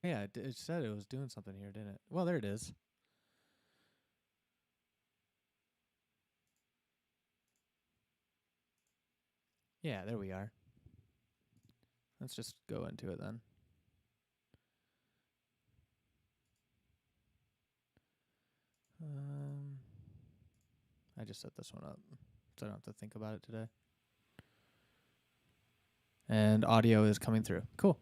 Yeah, it said it was doing something here, didn't it? Well, there it is. Yeah, there we are. Let's just go into it then. I just set this one up so I don't have to think about it today. And audio is coming through. Cool.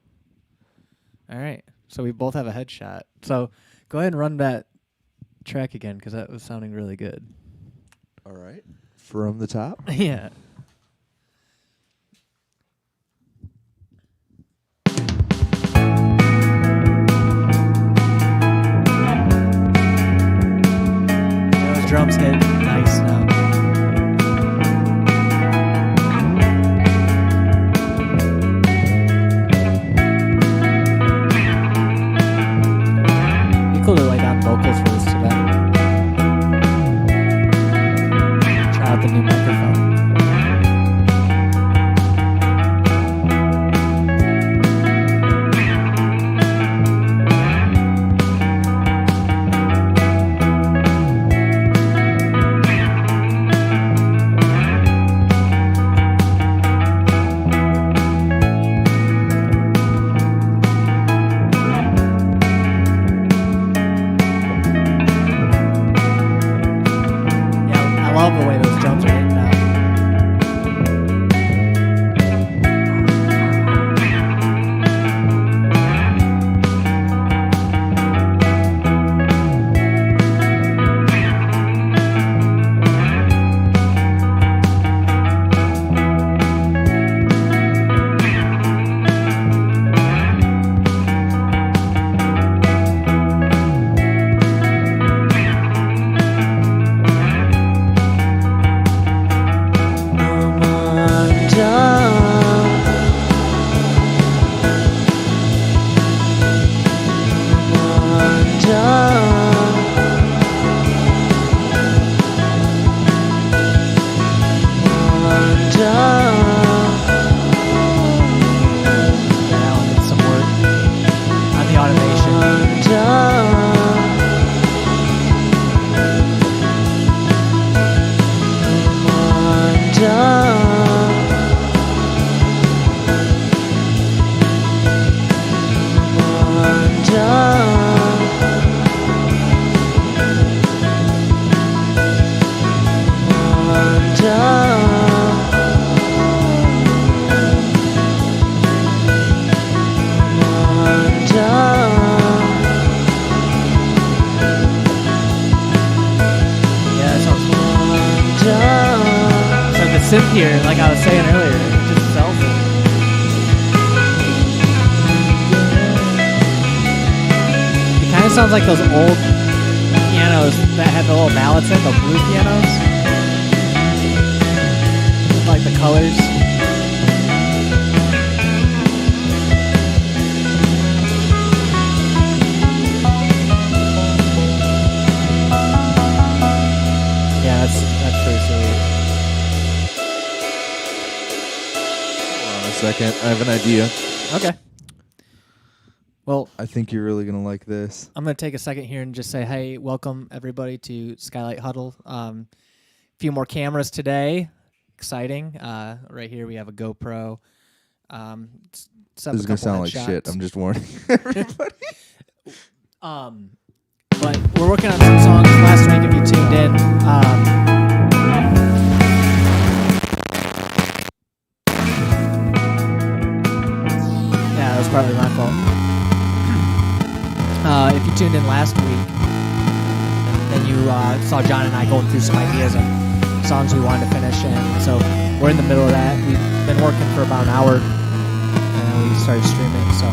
All right. So we both have a headshot. So go ahead and run that track again because that was sounding really good. All right. From the top? Yeah. Those drums get nice now. Cool to lay down vocals for this today. Try out the new microphone. I love the way those drums are hitting now. Synth here, like I was saying earlier, it just sells it. It kind of sounds like those old pianos that had the little mallets in, the blue pianos. Like the colors. Yeah, that's pretty sweet. Second, I have an idea. Okay. Well, I think you're really gonna like this. I'm gonna take a second here and just say, hey, welcome everybody to Skylight Huddle. A few more cameras today. Exciting. Right here we have a GoPro. This is gonna sound like shit. I'm just warning everybody. But we're working on some songs. Last week, if you tuned in. That was partly my fault. If you tuned in last week, then you saw John and I going through some ideas of songs we wanted to finish, and so we're in the middle of that. We've been working for about an hour, and we started streaming. So,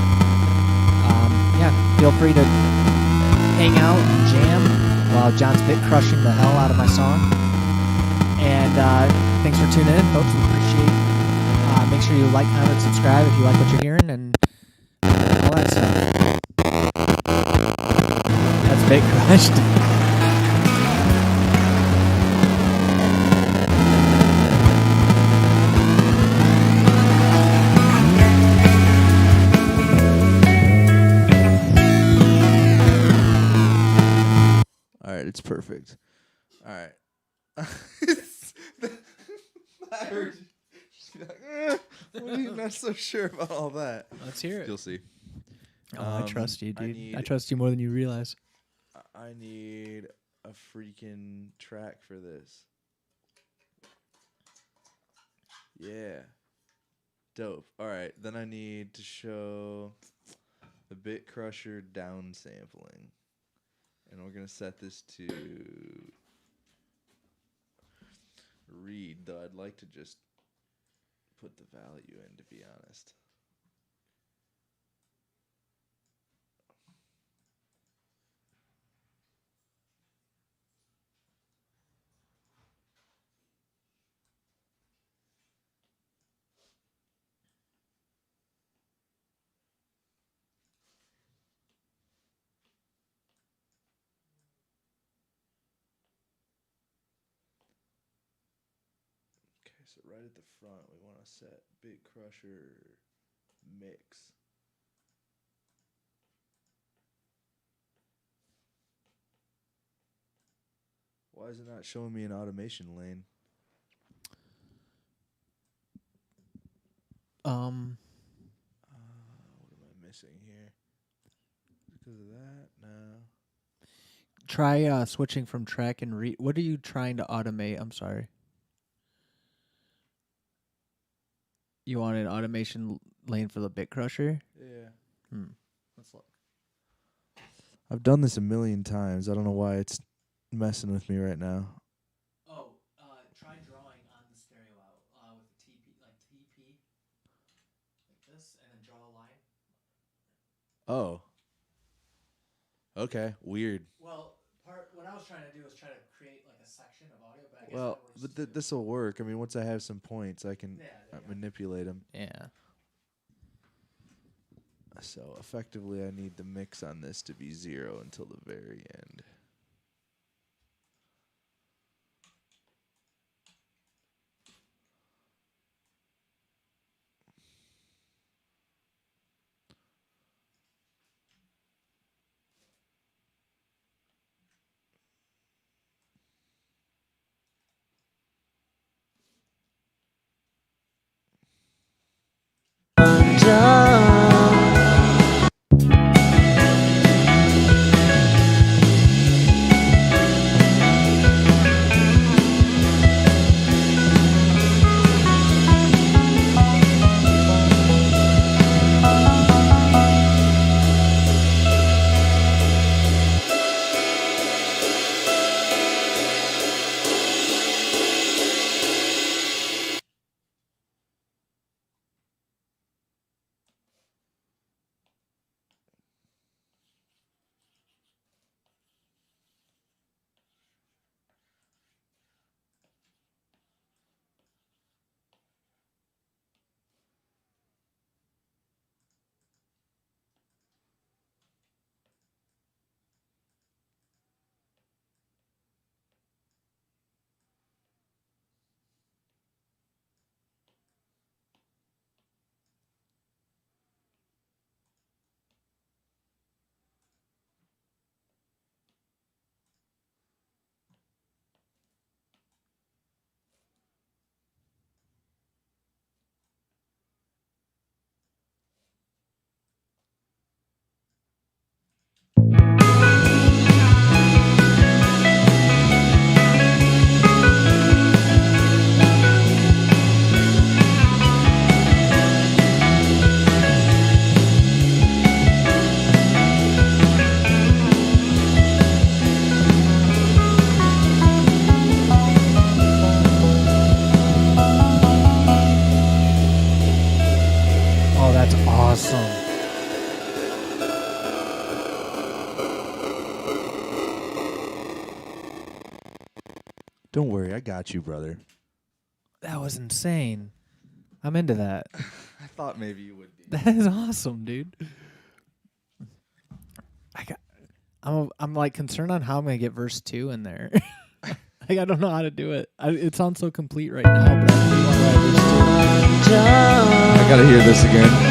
yeah, feel free to hang out and jam while John's bit crushing the hell out of my song. And thanks for tuning in, folks. We appreciate it. Make sure you like, comment, subscribe if you like what you're hearing, and all that stuff. That's bit crushed. It's perfect. All right. I heard you. Just be like, I'm not so sure about all that. Let's hear it. You'll see. I trust you, dude. I trust you more than you realize. I need a freaking track for this. Yeah. Dope. All right. Then I need to show the Bit Crusher downsampling. And we're going to set this to read, though I'd like to just put the value in, to be honest. So right at the front, we want to set Bit Crusher mix. Why is it not showing me an automation lane? What am I missing here? Because of that? No. Try switching from track and read. What are you trying to automate? I'm sorry. You want an automation lane for the Bit Crusher? Yeah. Let's look. I've done this a million times. I don't know why it's messing with me right now. Oh, try drawing on the stereo out with a TP, like this, and then draw a line. Oh. Okay. Weird. Well, what I was trying to do was try to create like a section of audio, but I guess but this will work. I mean, once I have some points, I can manipulate them. Yeah. So effectively, I need the mix on this to be 0 until the very end. Awesome. Don't worry, I got you, brother. That was insane. I'm into that. I thought maybe you would be. That is awesome, dude. I'm like concerned on how I'm gonna get verse 2 in there. Like I don't know how to do it. It sounds so complete right now, but I really want to write verse 2. I gotta hear this again.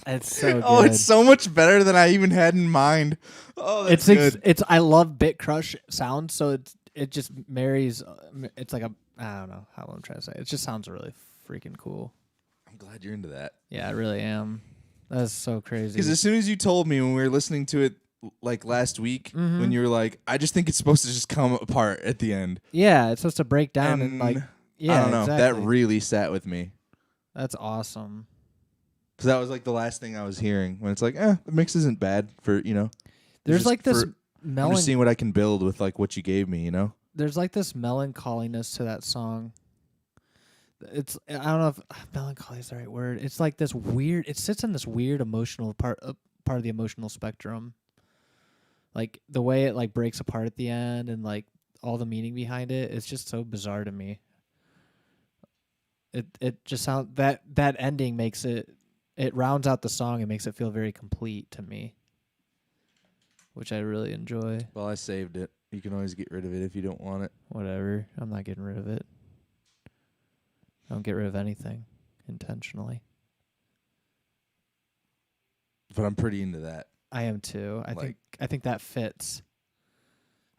It's so good. Oh, it's so much better than I even had in mind. Oh, that's good. It's I love Bit Crush sound, so it just marries. It's like I don't know how I'm trying to say. It just sounds really freaking cool. I'm glad you're into that. Yeah, I really am. That's so crazy. Because as soon as you told me when we were listening to it like last week, when you were like, I just think it's supposed to just come apart at the end. Yeah, it's supposed to break down and like. Yeah, I don't know. exactly. That really sat with me. That's awesome. Because that was like the last thing I was hearing when it's like, the mix isn't bad for, There's just like this I'm just seeing what I can build with like what you gave me, There's like this melancholiness to that song. I don't know if melancholy is the right word. It's like this weird. It sits in this weird emotional part of the emotional spectrum. Like the way it like breaks apart at the end and like all the meaning behind it. It's just so bizarre to me. It just sounds that ending makes it rounds out the song and makes it feel very complete to me, which I really enjoy. Well, I saved it. You can always get rid of it if you don't want it. Whatever. I'm not getting rid of it. I don't get rid of anything intentionally. But I'm pretty into that. I am too. I think that fits.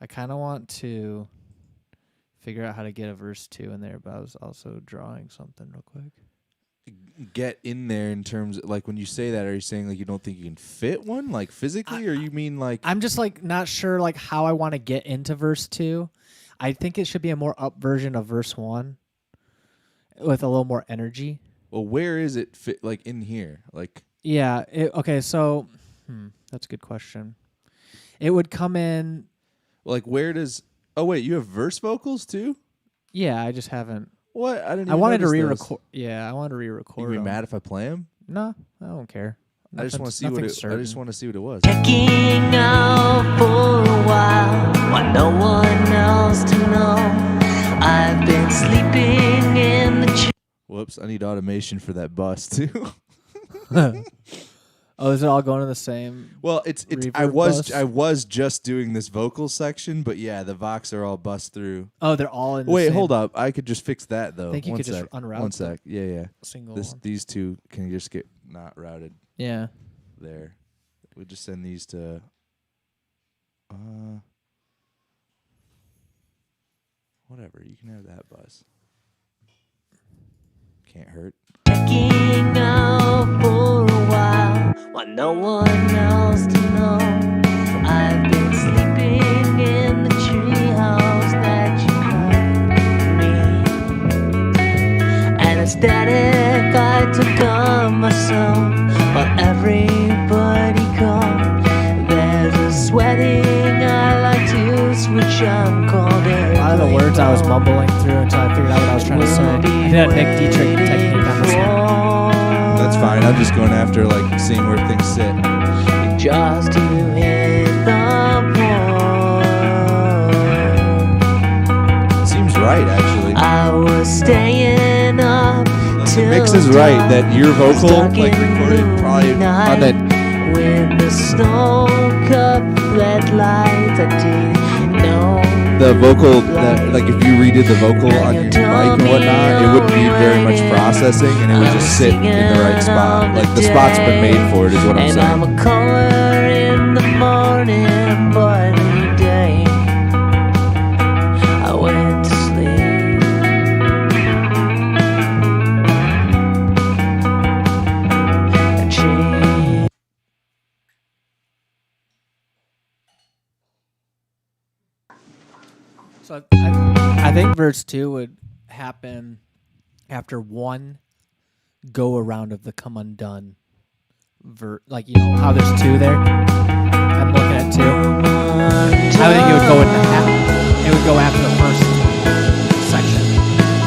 I kind of want to figure out how to get a verse 2 in there, but I was also drawing something real quick. Get in there in terms of, like, when you say that, are you saying like you don't think you can fit one, like physically, or you mean like I'm just like not sure like how I want to get into verse 2. I think it should be a more up version of verse 1 with a little more energy. Well, where is it fit like in here? Like yeah, okay, so that's a good question. It would come in like where does Oh wait, you have verse vocals too? Yeah, I just haven't. What? I didn't even I wanted to notice re-record. Yeah, I wanted to re-record. You be mad if I play them? No, I don't care. I just want to see what it. I just want to see what it was. Checking out for a while, want no one else to know. I've been sleeping in the. Whoops! I need automation for that bus too. Oh, is it all going to the same? Well, it's. I was just doing this vocal section, but yeah, the Vox are all bust through. Oh, they're all in. The Wait, same. hold up! I could just fix that though. I think you could just unroute. One sec. Yeah. Single. These two can just get not routed. Yeah. There. We just send these to. Whatever. You can have that bus. Can't hurt. Checking out for a while, want no one else to know. I've been sleeping in the treehouse that you cut me. Anesthetic I took on myself while everybody gone. There's a sweating I like to switch on called it. A lot of the words I was mumbling through until I figured out what I was trying to say. I did that Nick Dietrich technique on this one. That's fine. I'm just going after like seeing where things sit. Just to hit the point. Seems right, actually. I was staying up The mix is right. That your vocal, like recorded probably on that. When the snow cup fled lights, I didn't know. The vocal, that like if you redid the vocal on your mic and whatnot, it wouldn't need very much processing, and it would just sit in the right spot. Like the spot's been made for it, is what I'm saying. And I'm a color in the morning, but any day I went to sleep. So I think verse 2 would happen after one go around of the come undone. Like, you know, how there's 2 there. I'm looking at 2. I think it would go into half. It would go after the first section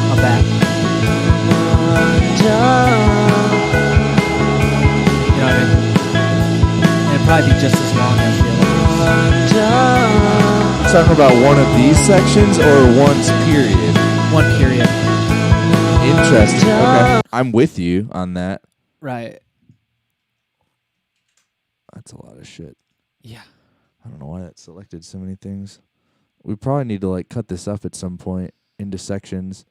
of that. You know what I mean? And it'd probably be just as long as the other. Talking about one of these sections or one's period? One period. Interesting. Okay. I'm with you on that. Right. That's a lot of shit. Yeah. I don't know why that selected so many things. We probably need to like cut this up at some point into sections.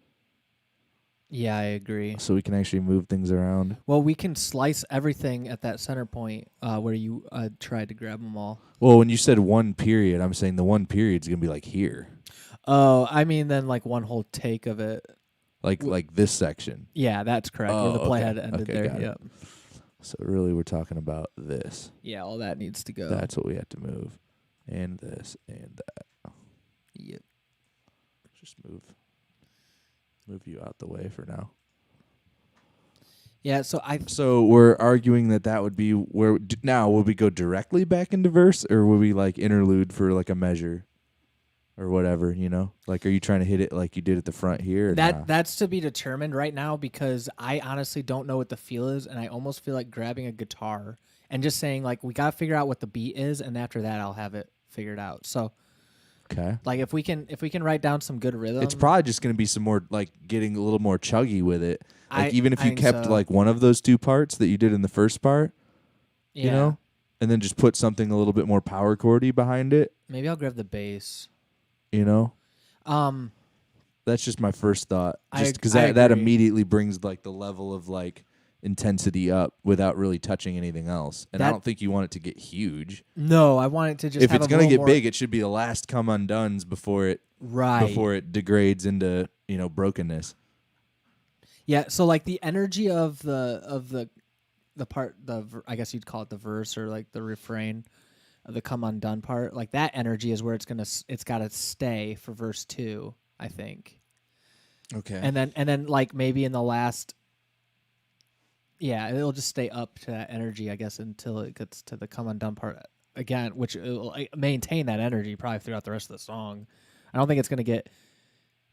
Yeah, I agree. so we can actually move things around. Well, we can slice everything at that center point where you tried to grab them all. Well, when you said one period, I'm saying the one period's gonna be like here, Oh, I mean then like one whole take of it. like this section. Yeah, that's correct. Oh, where the okay. playhead ended Okay, there. got it. Yep. So really, we're talking about this. Yeah, all that needs to go. That's what we have to move, and this and that. Yep. Just move you out the way for now. Yeah, So we're arguing that would be where now would we go directly back into verse, or would we like interlude for like a measure or whatever, you know? Like, are you trying to hit it like you did at the front here? Or that's to be determined right now because I honestly don't know what the feel is, and I almost feel like grabbing a guitar and just saying like we gotta figure out what the beat is, and after that I'll have it figured out. So okay. like if we can write down some good rhythm, It's probably just going to be some more like getting a little more chuggy with it. Like even if I you think kept so. like one of those two parts that you did in the first part, yeah. you know, and then just put something a little bit more power chordy behind it, Maybe I'll grab the bass. you know. Um, That's just my first thought. I Just because agree. that immediately brings like the level of like intensity up without really touching anything else. And I don't think you want it to get huge. No, I want it to just. If have it's a gonna little get more, big, it should be the last come undones before it degrades into brokenness. Yeah, so like the energy of the part I guess you'd call it the verse or like the refrain of the come undone part, like that energy is where it's got to stay for verse 2, I think. Okay. And then like maybe in the last, yeah, it'll just stay up to that energy, I guess, until it gets to the come undone part again, which will maintain that energy probably throughout the rest of the song. I don't think it's going to get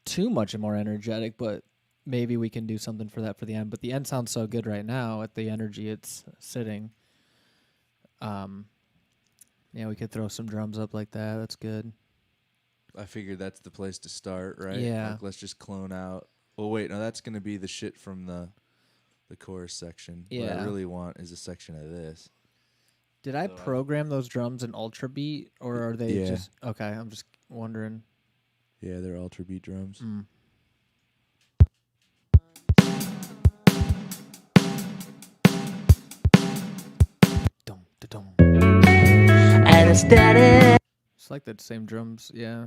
too much and more energetic, but maybe we can do something for that for the end. But the end sounds so good right now at the energy it's sitting. Yeah, we could throw some drums up like that. That's good. I figured that's the place to start, right? Yeah. Like, let's just clone out. Oh wait, no, that's gonna be the shit from the chorus section. What Yeah. I really want is a section of this. Did I program those drums in Ultra Beat, or are they Yeah. just okay? I'm just wondering. Yeah, they're ultra beat drums. Dum, da, dum. And it's static. It's like the same drums, yeah.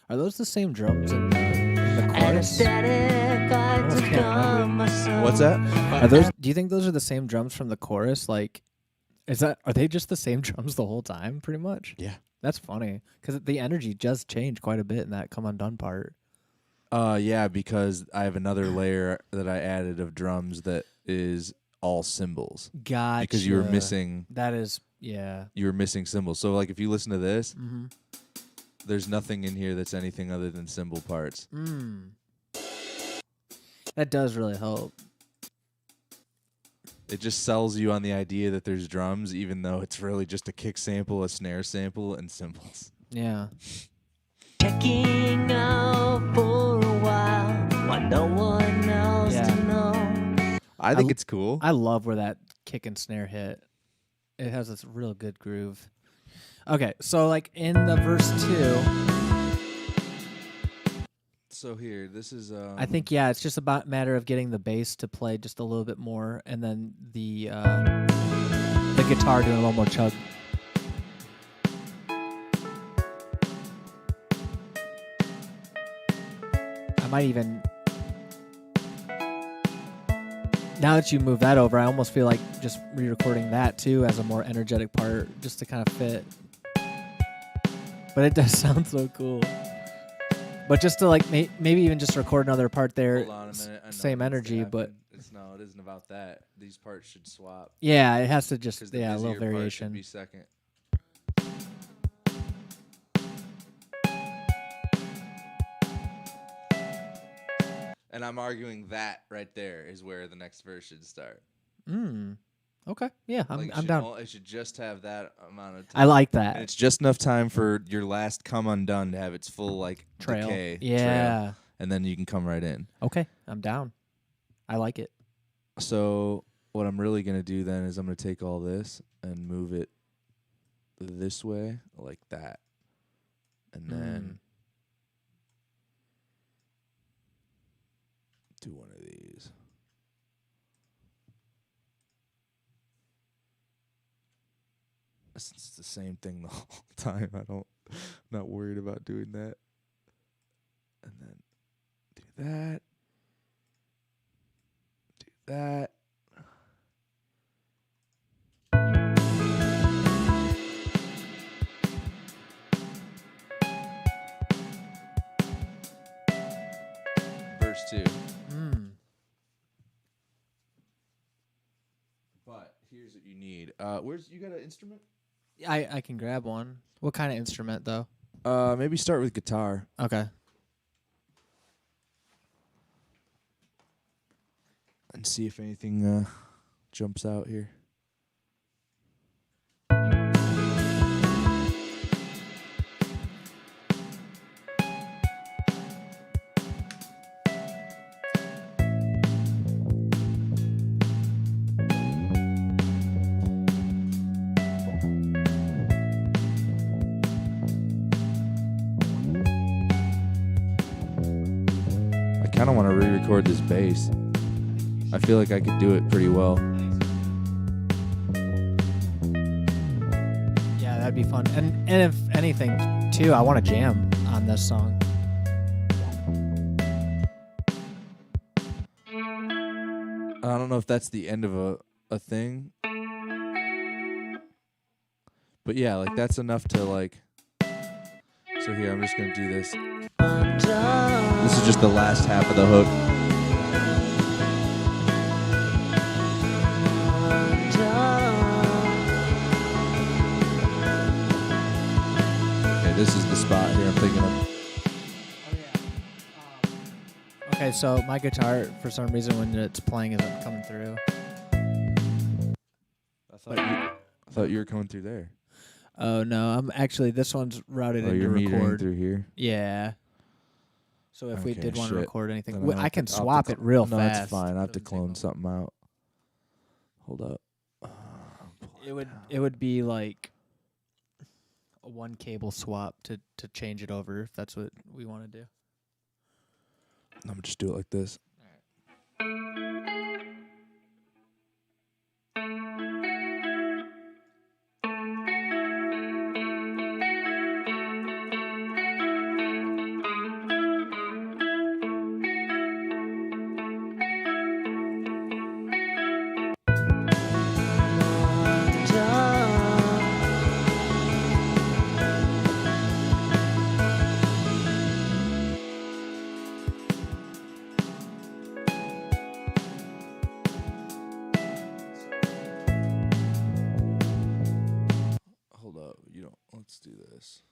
Are those the same drums in the chorus? Static, I almost took can't on remember. myself. What's that? Are those? Do you think those are the same drums from the chorus? Like, are they just the same drums the whole time, pretty much? Yeah. That's funny because the energy does change quite a bit in that come undone part. Yeah, because I have another layer that I added of drums that is all cymbals. Gotcha. Because you were missing. That is, yeah. You were missing cymbals. So like if you listen to this, Mm-hmm. there's nothing in here that's anything other than cymbal parts. That does really help. It just sells you on the idea that there's drums, even though it's really just a kick sample, a snare sample, and cymbals. Yeah. Checking out for a while, while no one else Yeah. to know. I think it's cool. I love where that kick and snare hit. It has this real good groove. Okay, so like in the verse 2, So here, this is. I think it's just about matter of getting the bass to play just a little bit more, and then the guitar doing a little more chug. I might even. Now that you move that over, I almost feel like just re-recording that too as a more energetic part, just to kind of fit. But it does sound so cool. But just to like maybe even just record another part there, Hold on a minute. I know same what needs to energy, but happen. It isn't about that. These parts should swap. yeah, it has to just 'Cause the a little busier part should variation. be second. And I'm arguing that right there is where the next verse should start. Okay, yeah, Like, I'm down. It should just have that amount of time. I like And that it's just enough time for your last come undone to have its full like trail. decay Yeah. trail, and then you can come right in. Okay, I'm down. I like it. So what I'm really gonna do then is I'm gonna take all this and move it this way like that, and then do one of these. It's the same thing the whole time. Not worried about doing that. And then do that. Do that. Verse 2. But here's what you need. Where's you got an instrument? I can grab one. What kind of instrument though? Maybe start with guitar. Okay. And see if anything jumps out here. I kind of want to re-record this bass. I feel like I could do it pretty well. Yeah, that'd be fun. And if anything, too, I want to jam on this song. I don't know if that's the end of a thing. But yeah, like that's enough to like. So here, I'm just going to do this. This is just the last half of the hook. Okay, this is the spot here I'm thinking of. Okay, so my guitar, for some reason, when it's playing, isn't coming through. I thought you were coming through there. Oh no, I'm actually this one's routed into you're metering record. through here. Yeah. So if we Okay, did want to shit. record anything, Then I can swap it real no, fast. it's fine. I have to Doesn't take clone long. something out. Hold up. It would be like a one cable swap to change it over if that's what we want to do. I'm gonna just do it like this. Hold up. You don't. Let's do this.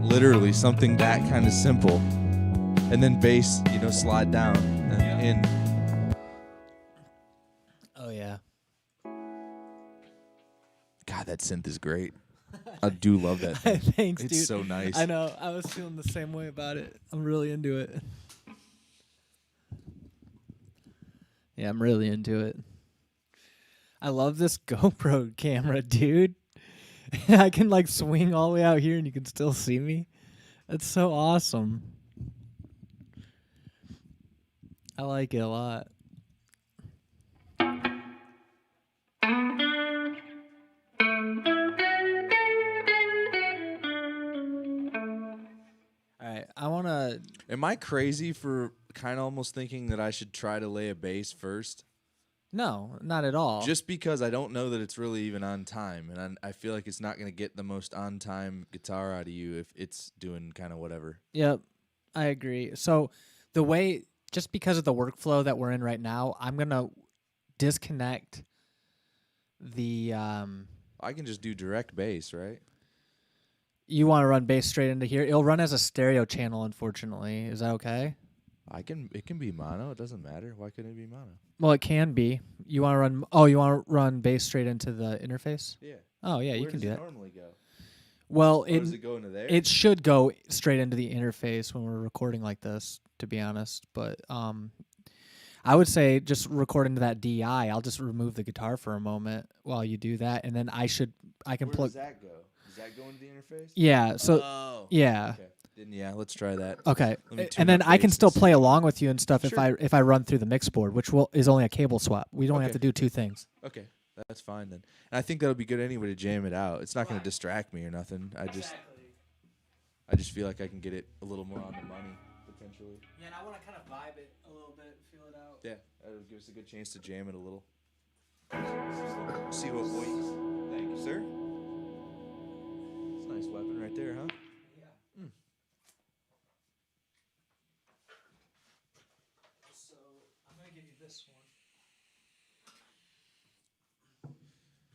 Literally something that kind of simple, and then bass, slide down and in. Oh yeah. God, that synth is great. I do love that thing. Thanks, It's dude. so nice. I know. I was feeling the same way about it. I'm really into it. Yeah, I'm really into it. I love this GoPro camera, dude. I can like swing all the way out here and you can still see me. That's so awesome. I like it a lot. All right, I want to... Am I crazy for kind of almost thinking that I should try to lay a bass first? No, not at all. Just because I don't know that it's really even on time, and I feel like it's not going to get the most on-time guitar out of you if it's doing kind of whatever. Yep, I agree. So the way, just because of the workflow that we're in right now, I'm going to disconnect the I can just do direct bass, right? you want to run bass straight into here. It'll run as a stereo channel, unfortunately. Is that okay? It can be mono. It doesn't matter. Why couldn't it be mono? Well, it can be. You want to run? Oh, you want to run bass straight into the interface? Yeah. Oh, yeah, you Where can does do it that. normally go? Well, Or does it go into there? it should go straight into the interface when we're recording like this, to be honest. But I would say just record into that DI. I'll just remove the guitar for a moment while you do that, and then I can Where plug. does that go? Does that go into the interface? Yeah. So Oh. yeah. Okay. Then yeah, let's try that. Okay. Let me tune And then up I can bass still and see. play along with you and stuff Sure. if I run through the mix board, which is only a cable swap. We don't have Okay. to do two things. Okay, that's fine then. And I think that'll be good anyway to jam it out. It's not going to distract me or nothing. I just feel like I can get it a little more on the money potentially. Yeah, and I want to kind of vibe it a little bit, feel it out. Yeah, that'll give us a good chance to jam it a little. See what weighs. Thank you, sir. It's a nice weapon right there, huh? Yeah. So I'm gonna give you this one.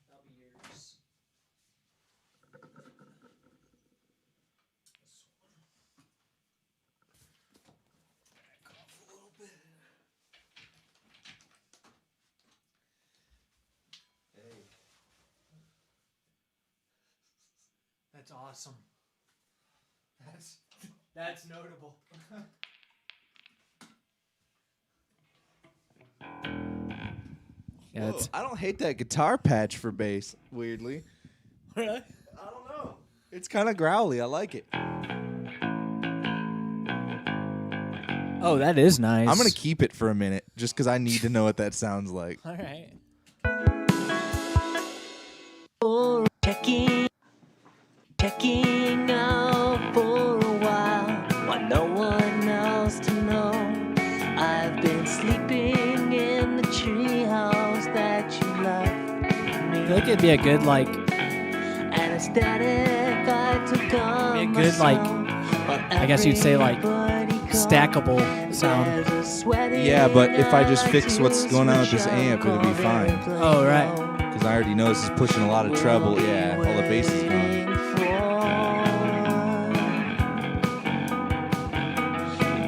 That'll be yours. This one. Back off a little bit. Hey. That's awesome. That's notable. Yeah, Whoa, I don't hate that guitar patch for bass, weirdly. Really? I don't know. It's kind of growly. I like it. Oh, that is nice. I'm going to keep it for a minute just because I need to know what that sounds like. All right. Checking out for a while, want no one else to know. I've been sleeping in the treehouse that you left me. I feel like it'd be a good Anesthetic I took on Be a good, like, I guess you'd say, like, stackable sound. Yeah, but if I just fix what's going on with this amp, it'll be fine. Oh, right. Because I already know this is pushing a lot of treble. Yeah, all the bass is gone.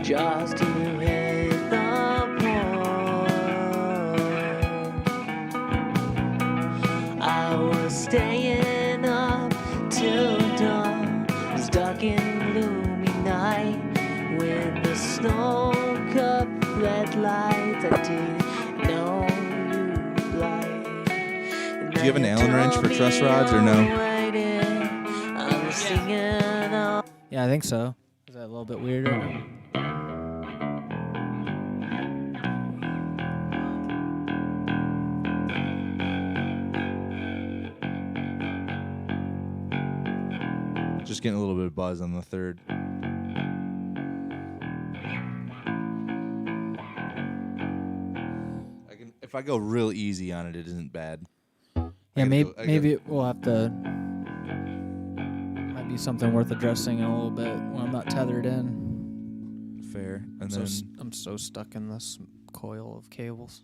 Just to hit the point. I was staying up till dawn, this dark and gloomy night, with the snow-cupped red lights. I didn't know you'd blind. Do you have an Allen wrench for truss rods or no? Yeah, I think so. Is that a little bit weirder? Just getting a little bit of buzz on the third. If I go real easy on it, it isn't bad. Yeah, maybe I maybe we'll have to. Might be something worth addressing in a little bit when I'm not tethered in. Fair. And So then I'm so stuck in this coil of cables.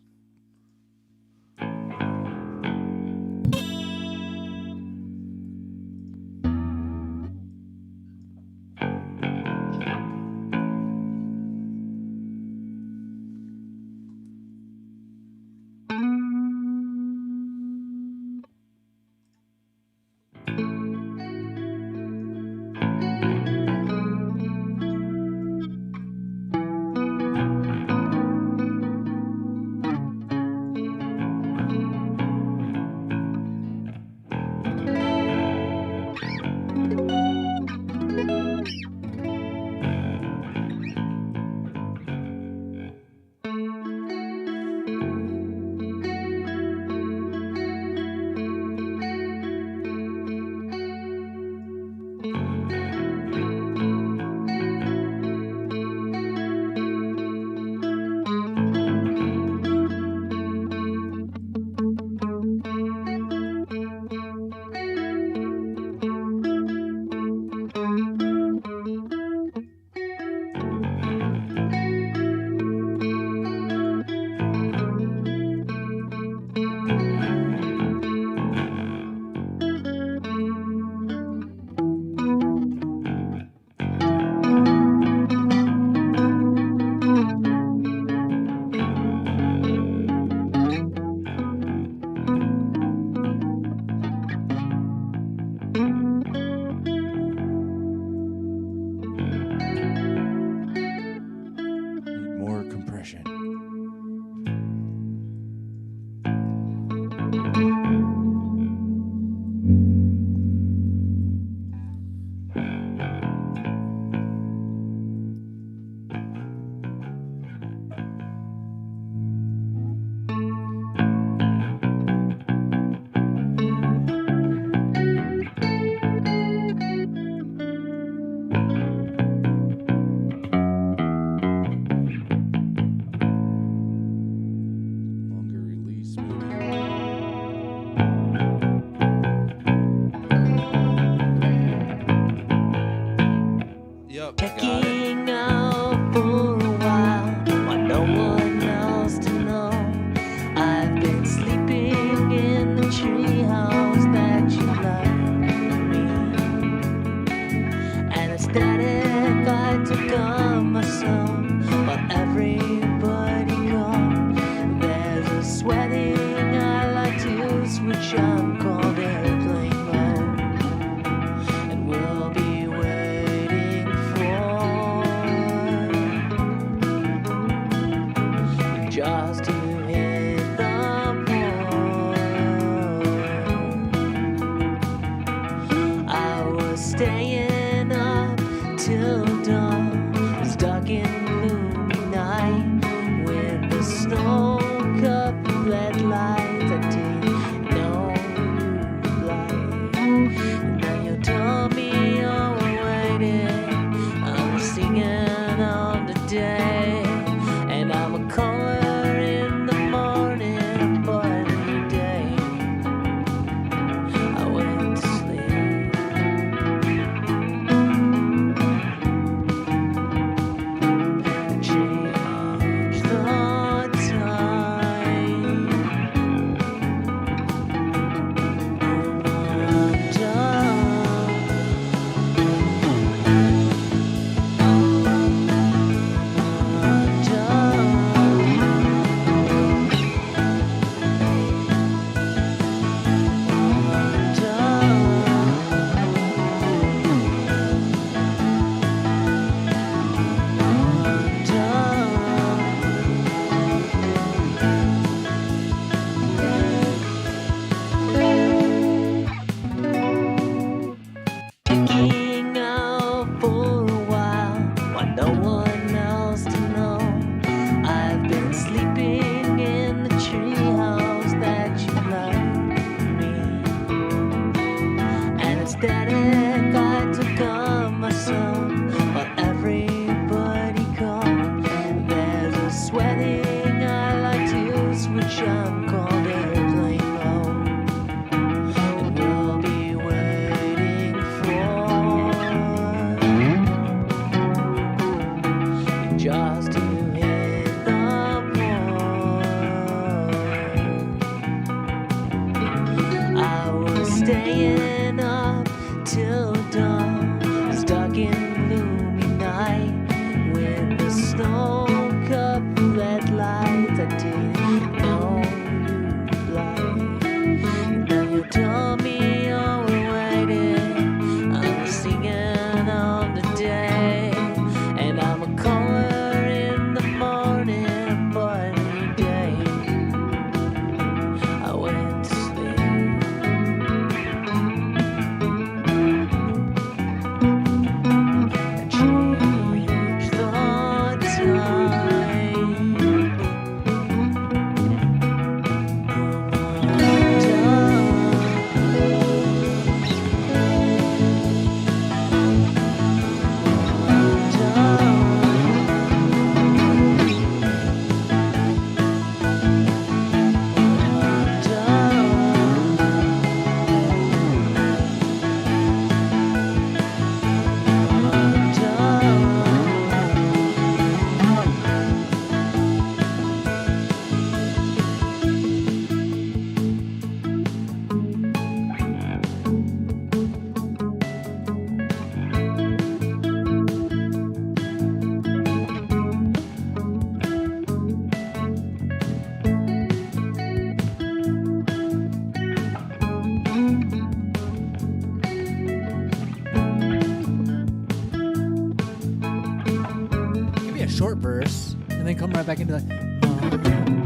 aesthetic I took on myself while everybody gone. There's a sweating I like to switch on called airplane mode, and we'll be waiting for just to hit the point. I was staying up till dawn, stuck in gloomy night with the snow-covered red lights. I didn't know you'd blind. Now you told me you were waiting. I was singing on the day, and I'm a caller in the morning, but any day I went to sleep. And change the Give me a short verse and then come right back into the.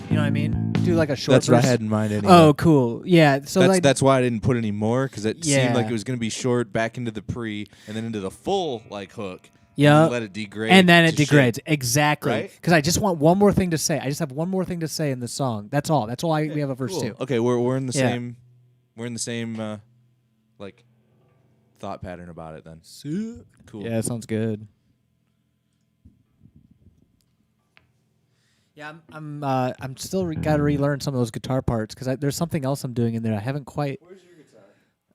You know what I mean? Do like a short That's verse. what I had in mind anyway. Oh, cool. Yeah. So that's why I didn't put any more, because it seemed like Yeah. it was going to be short, back into the pre, and then into the full like hook. Yeah. And let it degrade. And then it to shit. degrades. Exactly. Right? Because I just want one more thing to say. I just have one more thing to say in the song. That's all. That's all we have a verse Cool. to. Okay, we're in the Yeah. same like thought pattern about it then. Cool. Yeah, that sounds good. Yeah, I'm still got to relearn some of those guitar parts because there's something else I'm doing in there. I haven't quite. Where's your guitar?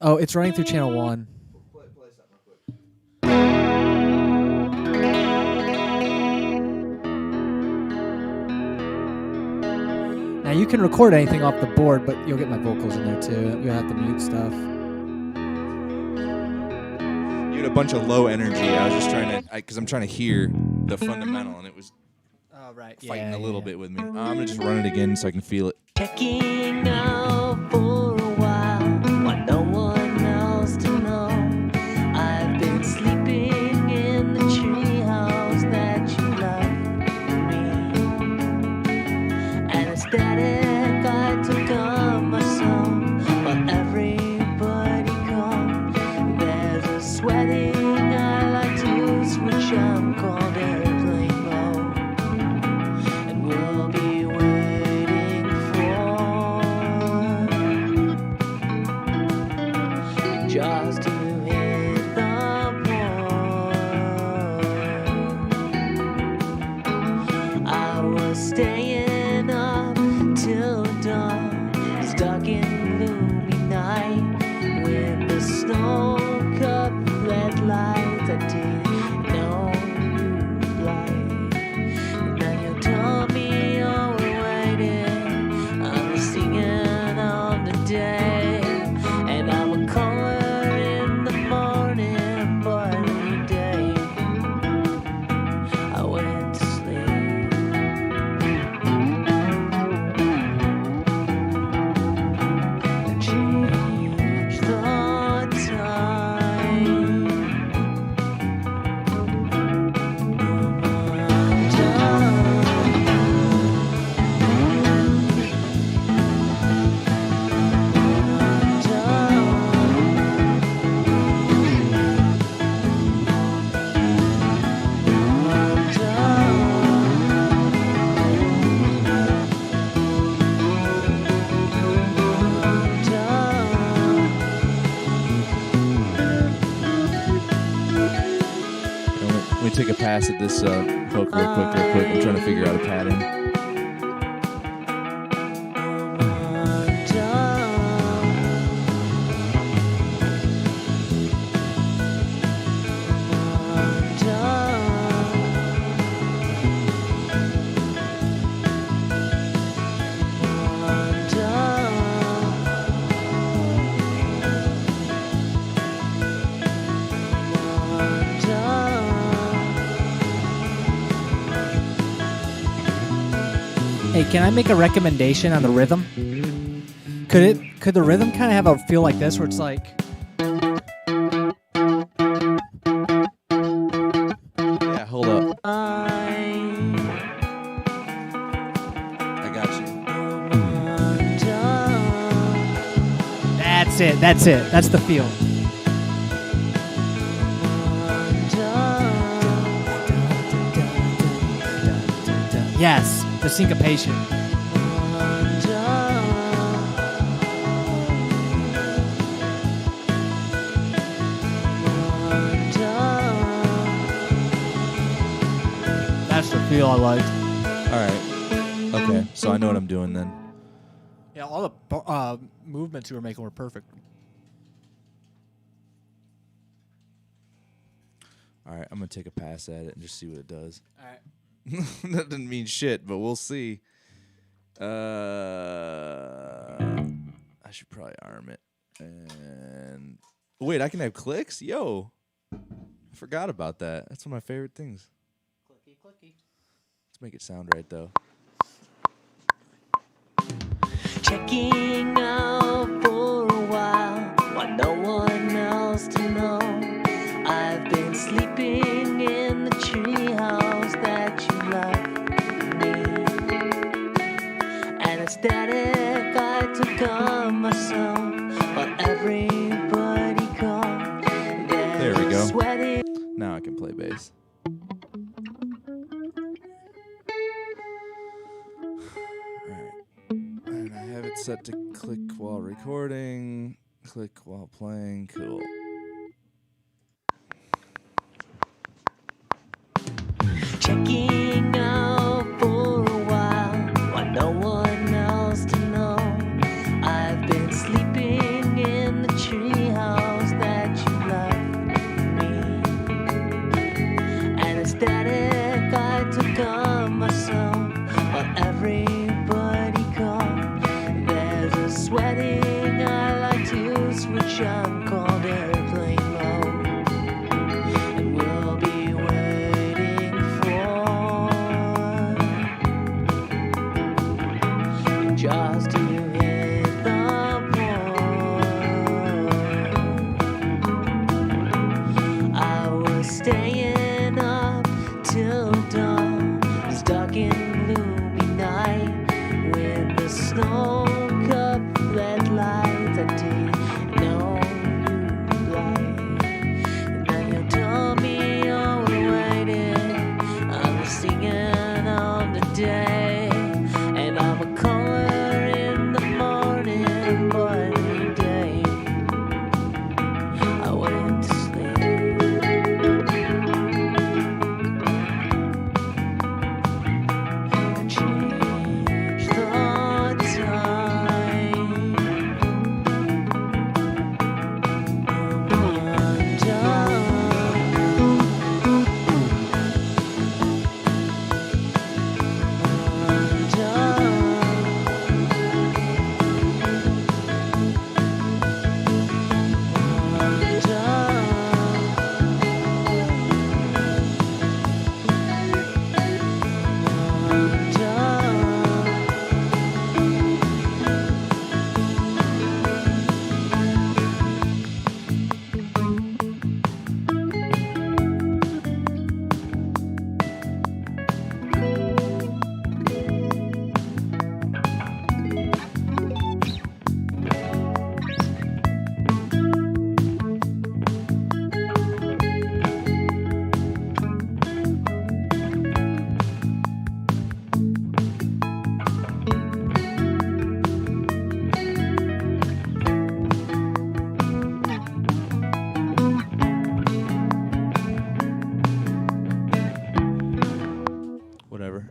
Oh, it's running through channel 1. Play something real quick. Now you can record anything off the board, but you'll get my vocals in there too. You'll have to mute stuff. You had a bunch of low energy. I was just trying to, because I'm trying to hear the fundamental, and it was Oh right, fighting a little bit with me. I'm gonna just run it again so I can feel it. Checking out for a while, want no one else to know. I've been sleeping in the treehouse that you left me. And aesthetic I took on myself while everybody gone. There's a sweating I like to switch on called airplane mode, and we'll be waiting for Let me take a pass at this hook real quick. I'm trying to figure out a pattern. Hey, can I make a recommendation on the rhythm? Could the rhythm kind of have a feel like this, where it's like, Yeah, hold up. I got you. that's it, that's the feel. Yes, the syncopation. That's the feel I liked. All right. Okay, so I know what I'm doing then. Yeah, all the movements you were making were perfect. All right, I'm gonna take a pass at it and just see what it does. All right. That didn't mean shit, but we'll see. I should probably arm it. And wait, I can have clicks? Yo, I forgot about that. That's one of my favorite things. Clicky, clicky. Let's make it sound right though. Checking out for a while, want no one else to know. I've been sleeping in the treehouse that you left me. And ecstatic I took on myself, while everybody called. There we go. Sweating. Now I can play bass. And I have it set to click while recording, click while playing. Cool. Checking out for a while, want no one else to know. I've been sleeping in the treehouse that you left me. And ecstatic I took on myself, while everybody called. There's a sweating I like to switch on, called airplane mode. And we'll be waiting for just to hit the point. I was staying up till dawn, stuck in gloomy night, with the snow-cupped red lights. I didn't know you'd blind. And then you told me you were waiting. I'm singing on the day, and I'm a color in the morning, but every day I went to sleep.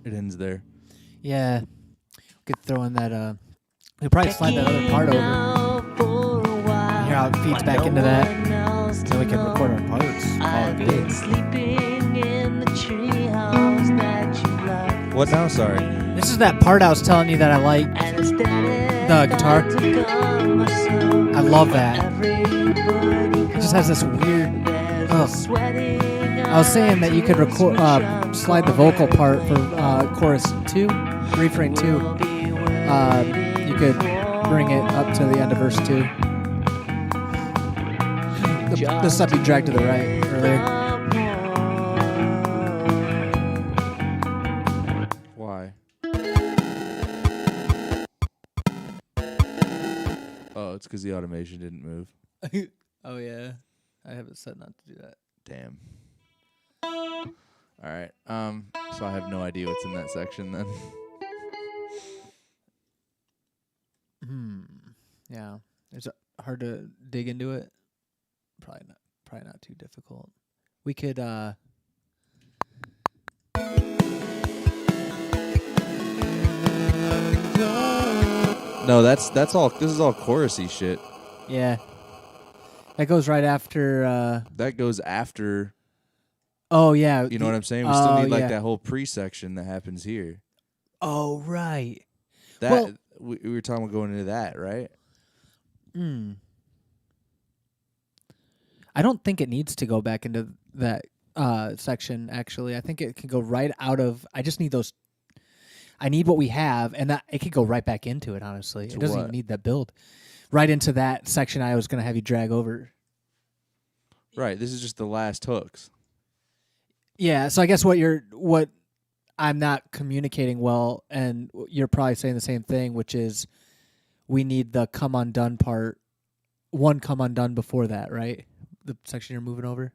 It ends there. Yeah. We could throw in that. We'll probably slide that other part over. Hear how it feeds back into that. So we can record our parts. Call it good. Sleeping in the treehouse that you love. What now? Sorry. This is that part I was telling you that I like. The guitar. I love that. It just has this weird. I was saying that you could record, slide the vocal part for chorus 2, refrain 2. You could bring it up to the end of verse 2. The stuff you dragged to the right earlier. Why? Oh, it's because the automation didn't move. Oh yeah, I have it set not to do that. Damn. All right. So I have no idea what's in that section then. Yeah. Is it hard to dig into it? Probably not too difficult. We could No, that's all. This is all chorusy shit. yeah. That goes right after That goes after. oh yeah. You know what I'm saying? We oh, still need like yeah. that whole pre-section that happens here. Oh right. That Well- we were talking about going into that, right? I don't think it needs to go back into that section, actually. I think it can go right out of... I just need those... I need what we have, and that it could go right back into it, honestly. To It doesn't what? even need that build. Right into that section I was going to have you drag over. Right. This is just the last hooks. Yeah, so I guess what I'm not communicating well, and you're probably saying the same thing, which is we need the come undone part, one come undone before that, right? The section you're moving over?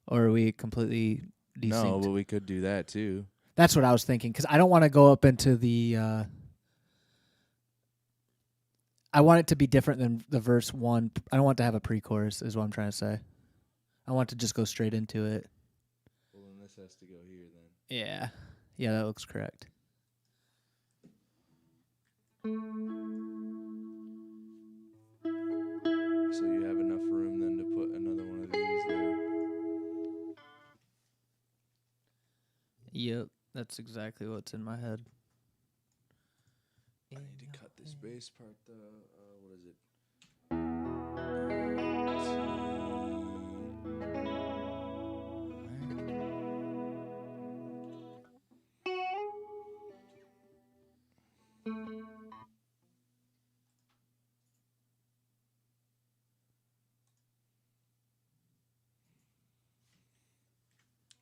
Or are we completely desynced? No, but we could do that too. That's what I was thinking, because I don't want to go up into the... I want it to be different than the verse 1. I don't want to have a pre-chorus, is what I'm trying to say. I want to just go straight into it. Well, then this has to go here then. Yeah. Yeah, that looks correct. So you have enough room then to put another one of these there. Yep, that's exactly what's in my head. I need to cut this bass part though. What is it?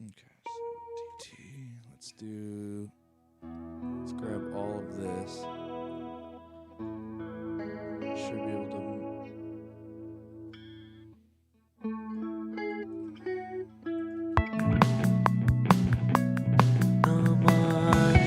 Okay, so DT. Let's grab all of this. Should be able to. Come undone.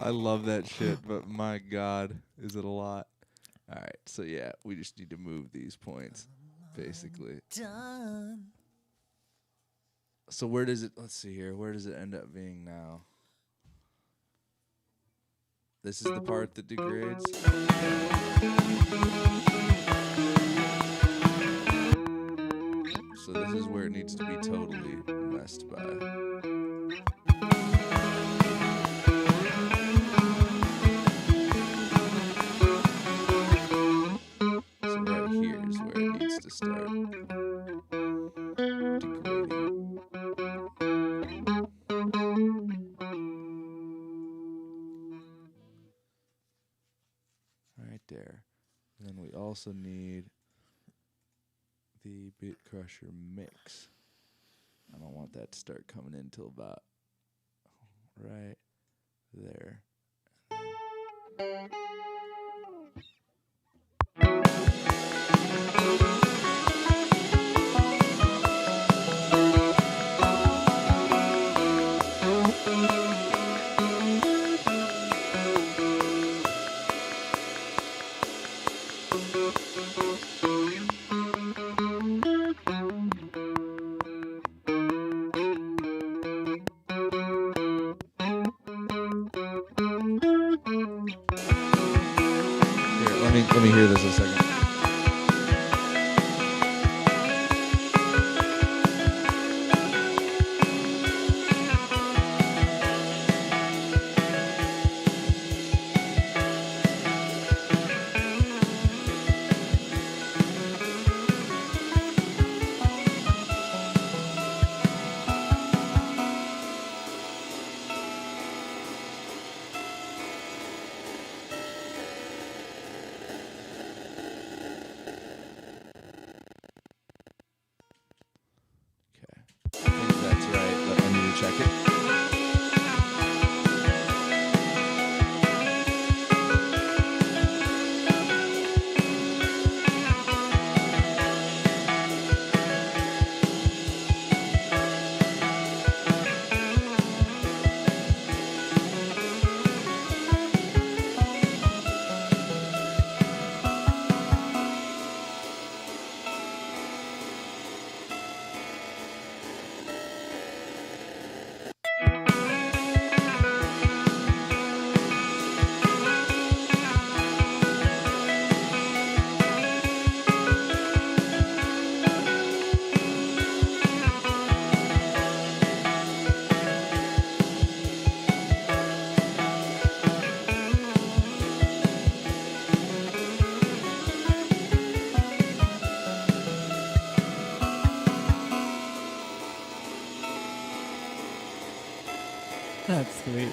I love that shit, but my God, is it a lot? All right, so yeah, we just need to move these points, basically. Done. So where does it, let's see here, where does it end up being now? This is the part that degrades? So this is where it needs to be totally messed by. So right here is where it needs to start degrading. Right there. And then we also need the Bit Crusher mix. I don't want that to start coming in till about right there. Let me hear this a second. I think that's right, but I need to check it. That's sweet.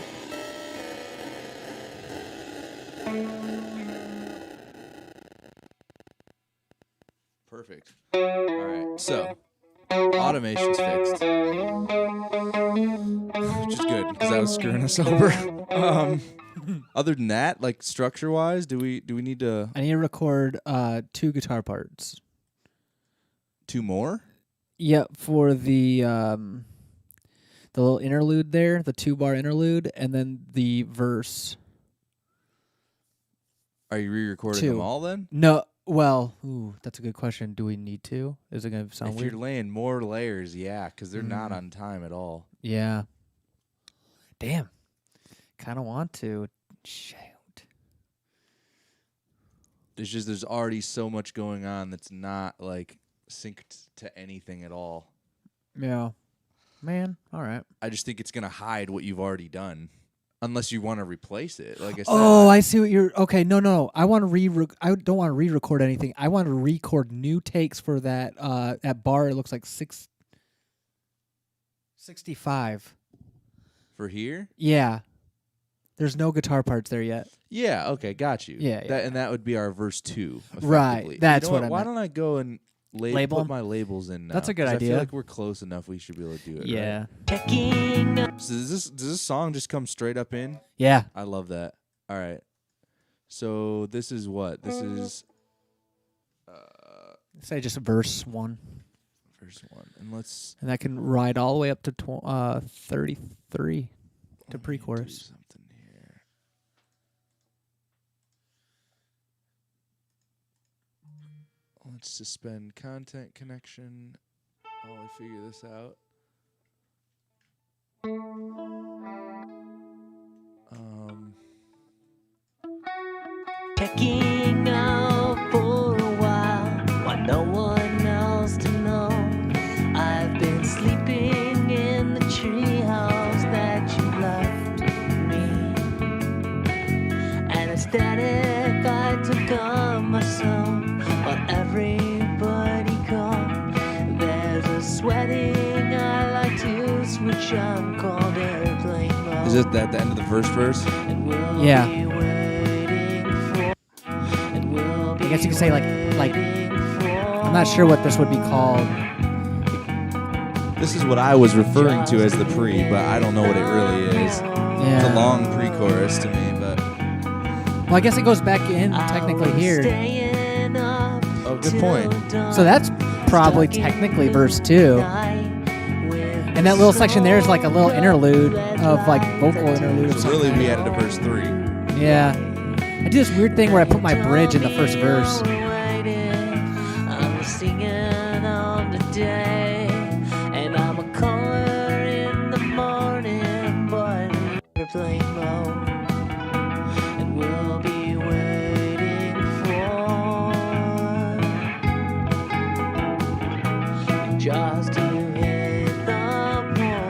Perfect. All right, so automation's fixed, which is good because that was screwing us over. Other than that, like structure-wise, do we need to I need to record 2 guitar parts. 2 more? Yeah, for the little interlude there, the 2-bar interlude, and then the verse. Are you re-recording 2. them all then? No, well, that's a good question. Do we need to? Is it going to sound If weird? you're laying more layers, yeah, because they're not on time at all. Yeah. Damn. Kind of want to. Shoot. There's already so much going on that's not like synced to anything at all. Yeah. Man, all right. I just think it's gonna hide what you've already done, unless you want to replace it. Like I said. Oh, I see what you're. Okay, no. I want to I don't want to re-record anything. I want to record new takes for that. That bar. It looks like 65. For here. Yeah. There's no guitar parts there yet. Yeah. Okay. Got you. Yeah. And that would be our verse 2. Right. That's you know what I Why meant. don't I go and Label put 'em? my labels in now? That's a good 'Cause I idea. feel like we're close enough. We should be able to do it. Yeah. Right? So does this song just come straight up in? Yeah. I love that. All right. So this is what? This is Say just verse 1. verse 1. And let's And that can ride all the way up to 33 to let me pre-chorus. do something here. Let's suspend content connection while we figure this out. Checking out for a while, want no one else to know. I've been sleeping in the treehouse that you left me. Anesthetic I took on myself, but everybody gone. There's a sweating I like to switch on called airplane mode. Is it at the end of the first verse? And we'll Yeah. be waiting for, and we'll be I guess you could say like waiting for. I'm not sure what this would be called. This is what I was referring to as the pre, but I don't know what it really is. It's a Yeah. long pre-chorus to me, but Well, I guess it goes back in technically here. oh, good point. So that's probably technically verse 2. And that little section there is like a little interlude of like vocal interlude or So something. really, we added a verse 3. Yeah. I do this weird thing where I put my bridge in the first verse. I'm singing on the day, and I'm a color in the morning, but airplane mode, and we'll be waiting for just to hit the point.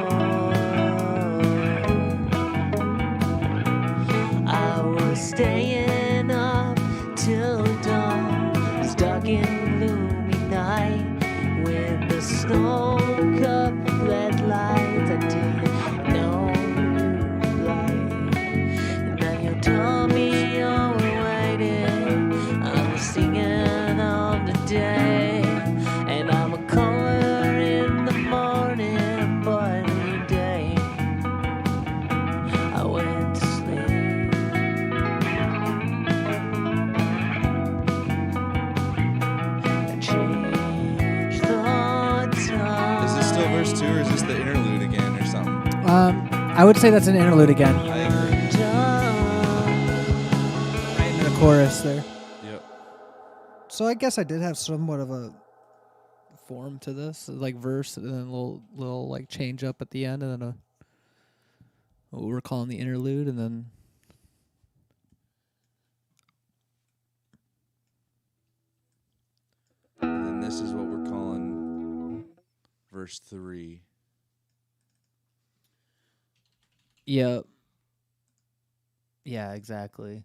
I was staying up till dawn, stuck in gloomy night with the snow-cupped red lights. I didn't know you light. And then you told me you were waiting. I'm singing on the day, and I'm a color in the morning, but every day I went to sleep. And changed the time. Is this still verse 2, or is this the interlude again, or something? I would say that's an interlude again. I agree. Right into the chorus there. Yep. So I guess I did have somewhat of a form to this, like verse and then a little like change up at the end, and then what we're calling the interlude, and then And then this is what we're calling verse 3. yeah, exactly.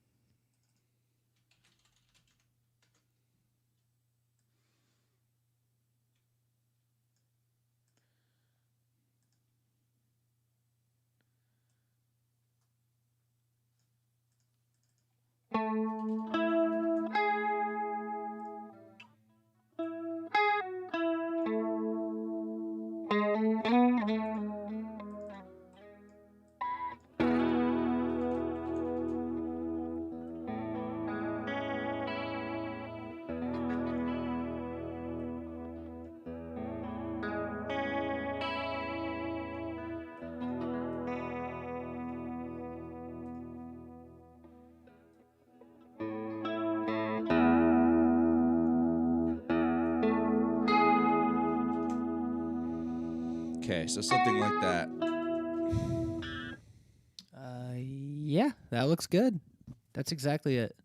Okay, so something like that. Yeah, that looks good. That's exactly it.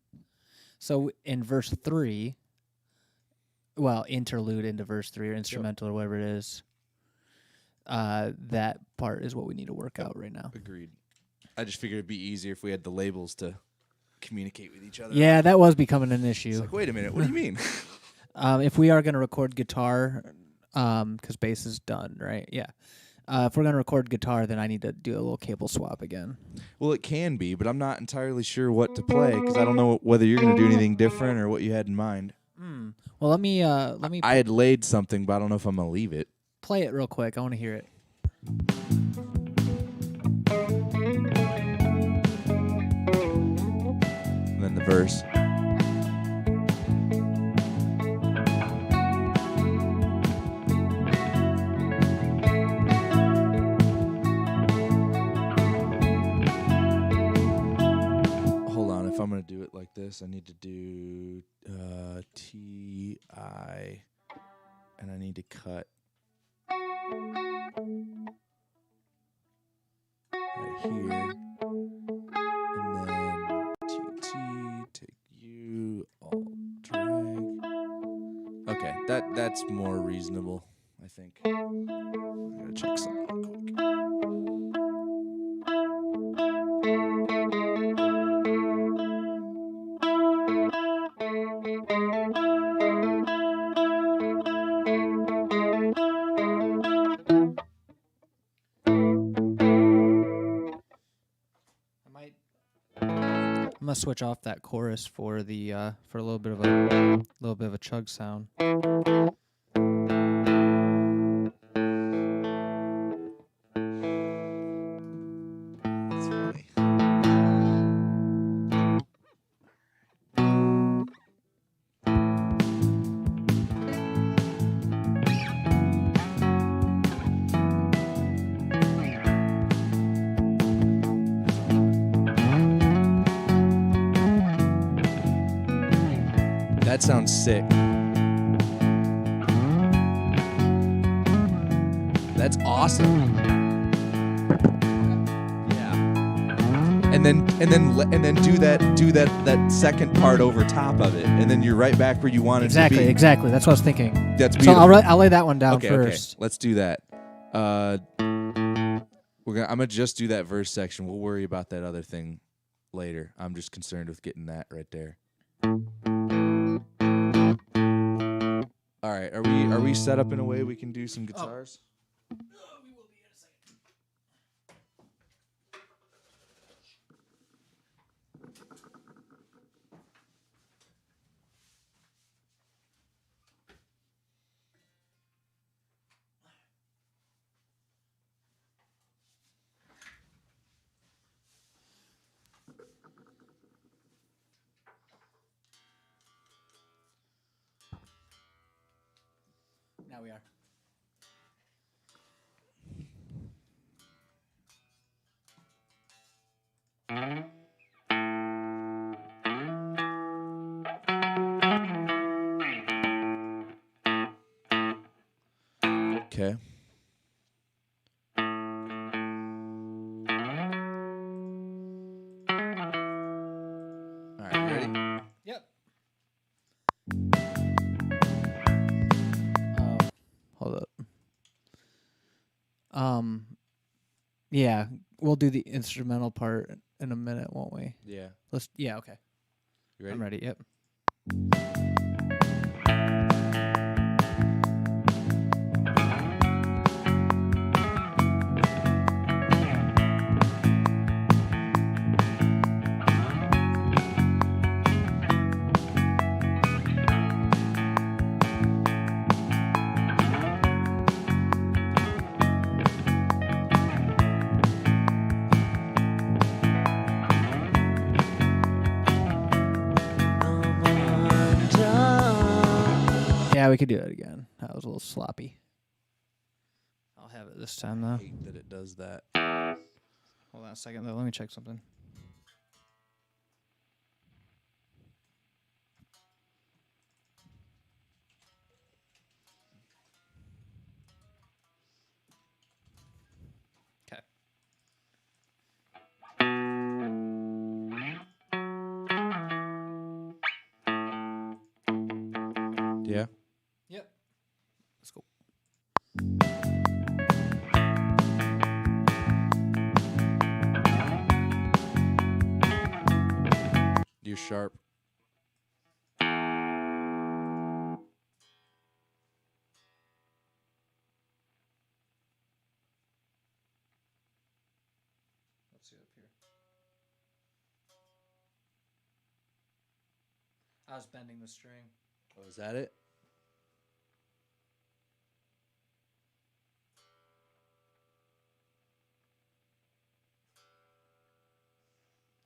So in verse 3, well, interlude into verse 3 or instrumental or whatever it is, that part is what we need to work out right now. Agreed. I just figured it'd be easier if we had the labels to communicate with each other. Yeah, that was becoming an It's issue. like, wait a minute, what do you mean? If we are going to record guitar, because bass is done, right? Yeah. If we're going to record guitar, then I need to do a little cable swap again. Well, it can be, but I'm not entirely sure what to play because I don't know whether you're going to do anything different or what you had in mind. Well, let me I had laid something, but I don't know if I'm going to leave it. play it real quick. I want to hear it. And then the verse. Hold on, if I'm gonna do it like this, I need to do T-I, and I need to cut right here, and then T-T, take U, Alt, drag. Okay, that's more reasonable, I think. I'm gonna check something real quick. I'm gonna switch off that chorus for the for a little bit of a chug sound. That's funny. That sounds sick. That's awesome. Yeah. And then do that second part over top of it, and then you're right back where you wanted to be. Exactly. That's what I was thinking. That's So beautiful. I'll lay that one down Okay, first. let's do that. I'm gonna just do that verse section. We'll worry about that other thing later. I'm just concerned with getting that right there. All right, are we set up in a way we can do some guitars? We will be in a second. Now we are. Okay. All right, you ready? Yep. Hold up. Yeah, we'll do the instrumental part in a minute, won't we? Yeah. Yeah, okay. You ready? I'm ready. Yep. Yeah, we could do it again. That was a little sloppy. I'll have it this time, I though. hate that it does that. Hold on a second, though. Let me check something. Okay. Yeah. Yep. Let's go. You're sharp. Let's see up here. I was bending the string. Oh, is that it?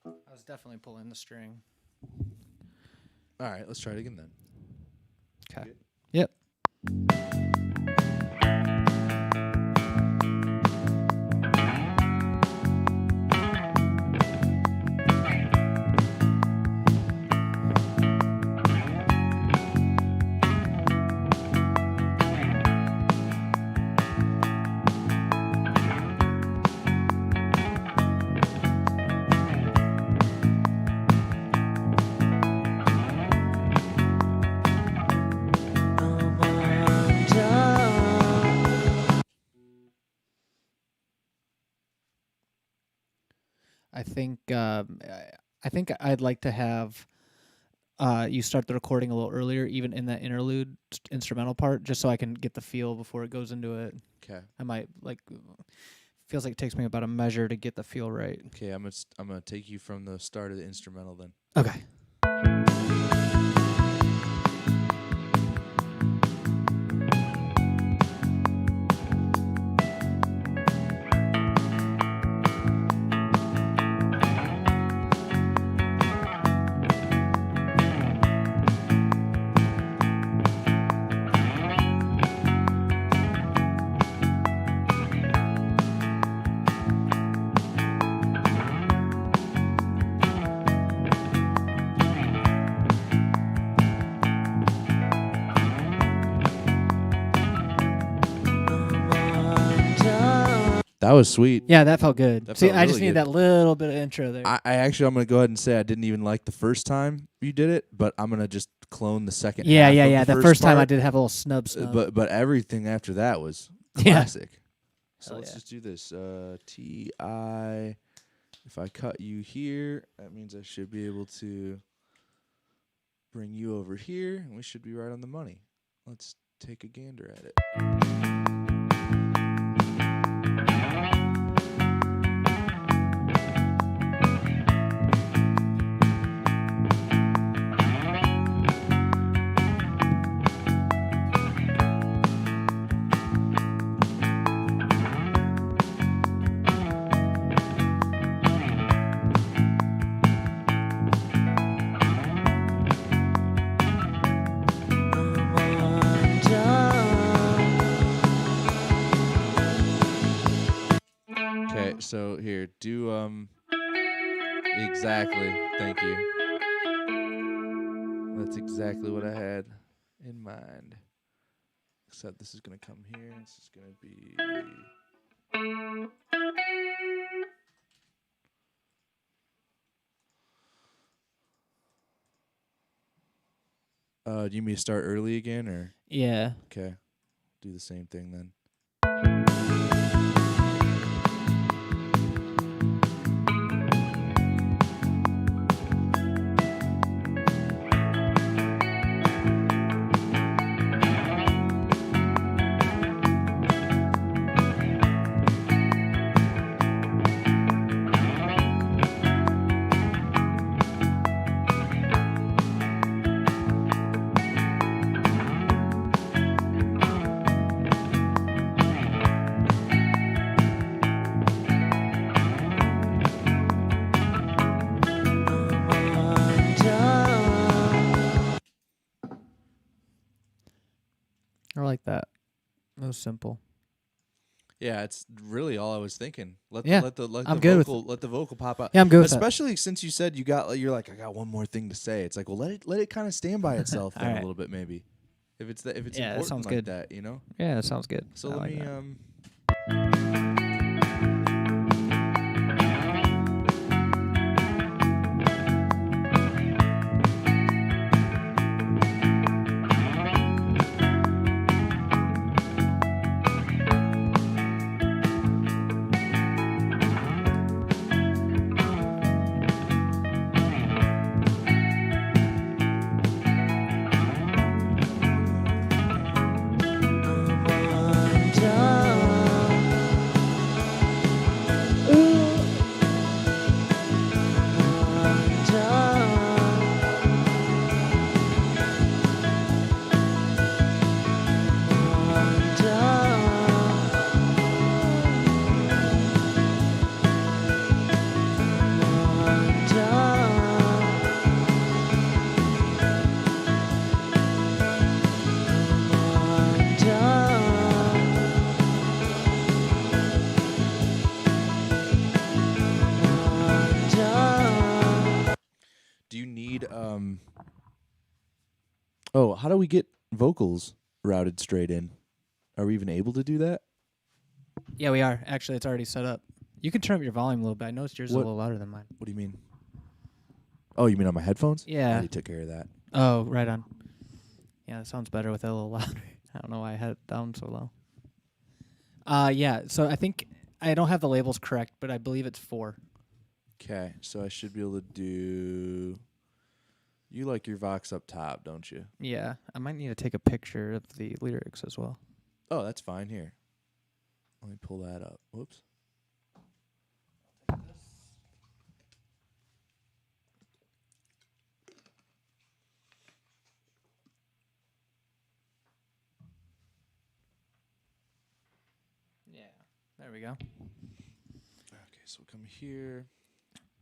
I was definitely pulling the string. All right, let's try it again then. Okay. Good. Yep. think I'd like to have you start the recording a little earlier, even in that interlude instrumental part, just so I can get the feel before it goes into it. Okay. I might feels like it takes me about a measure to get the feel right. Okay, I'm gonna take you from the start of the instrumental then. Okay. That was sweet. Yeah, that felt good. That See, felt I just really need good. that little bit of intro there. I actually, I'm going to go ahead and say I didn't even like the first time you did it, but I'm going to just clone the second yeah, half yeah, of yeah. the The first time I part. did have a little snub. But everything after that was Yeah. classic. So Hell let's yeah. just do this. T-I. If I cut you here, that means I should be able to bring you over here, and we should be right on the money. Let's take a gander at it. Okay, so here, do exactly. Thank you. That's exactly what I had in mind. Except this is gonna come here. This is gonna be. Do you mean to start early again, or Yeah. okay? Do the same thing then. I like that. That was simple. Yeah, it's really all I was thinking. Let Yeah, the I'm good with vocal let the vocal pop out. Yeah, I'm good with that. Especially since you said you're like, I got one more thing to say. It's like, well, let it kind of stand by itself then Alright. a little bit maybe. If it's Yeah, that important sounds like good. that, you know. Yeah, that sounds good. So I let like me that. Do you need Oh, how do we get vocals routed straight in? Are we even able to do that? Yeah, we are. Actually, it's already set up. You can turn up your volume a little bit. I noticed yours is a What- little louder than mine. What do you mean? Oh, you mean on my headphones? I Yeah. already took care of that. Oh, right on. Yeah, it sounds better with it a little louder. I don't know why I had it down so low. Yeah, so I think I don't have the labels correct, but I believe it's 4. Okay, so I should be able to do. You like your Vox up top, don't you? Yeah, I might need to take a picture of the lyrics as well. Oh, that's fine. Here, let me pull that up. Whoops. Yeah, there we go. Okay, so we'll come here.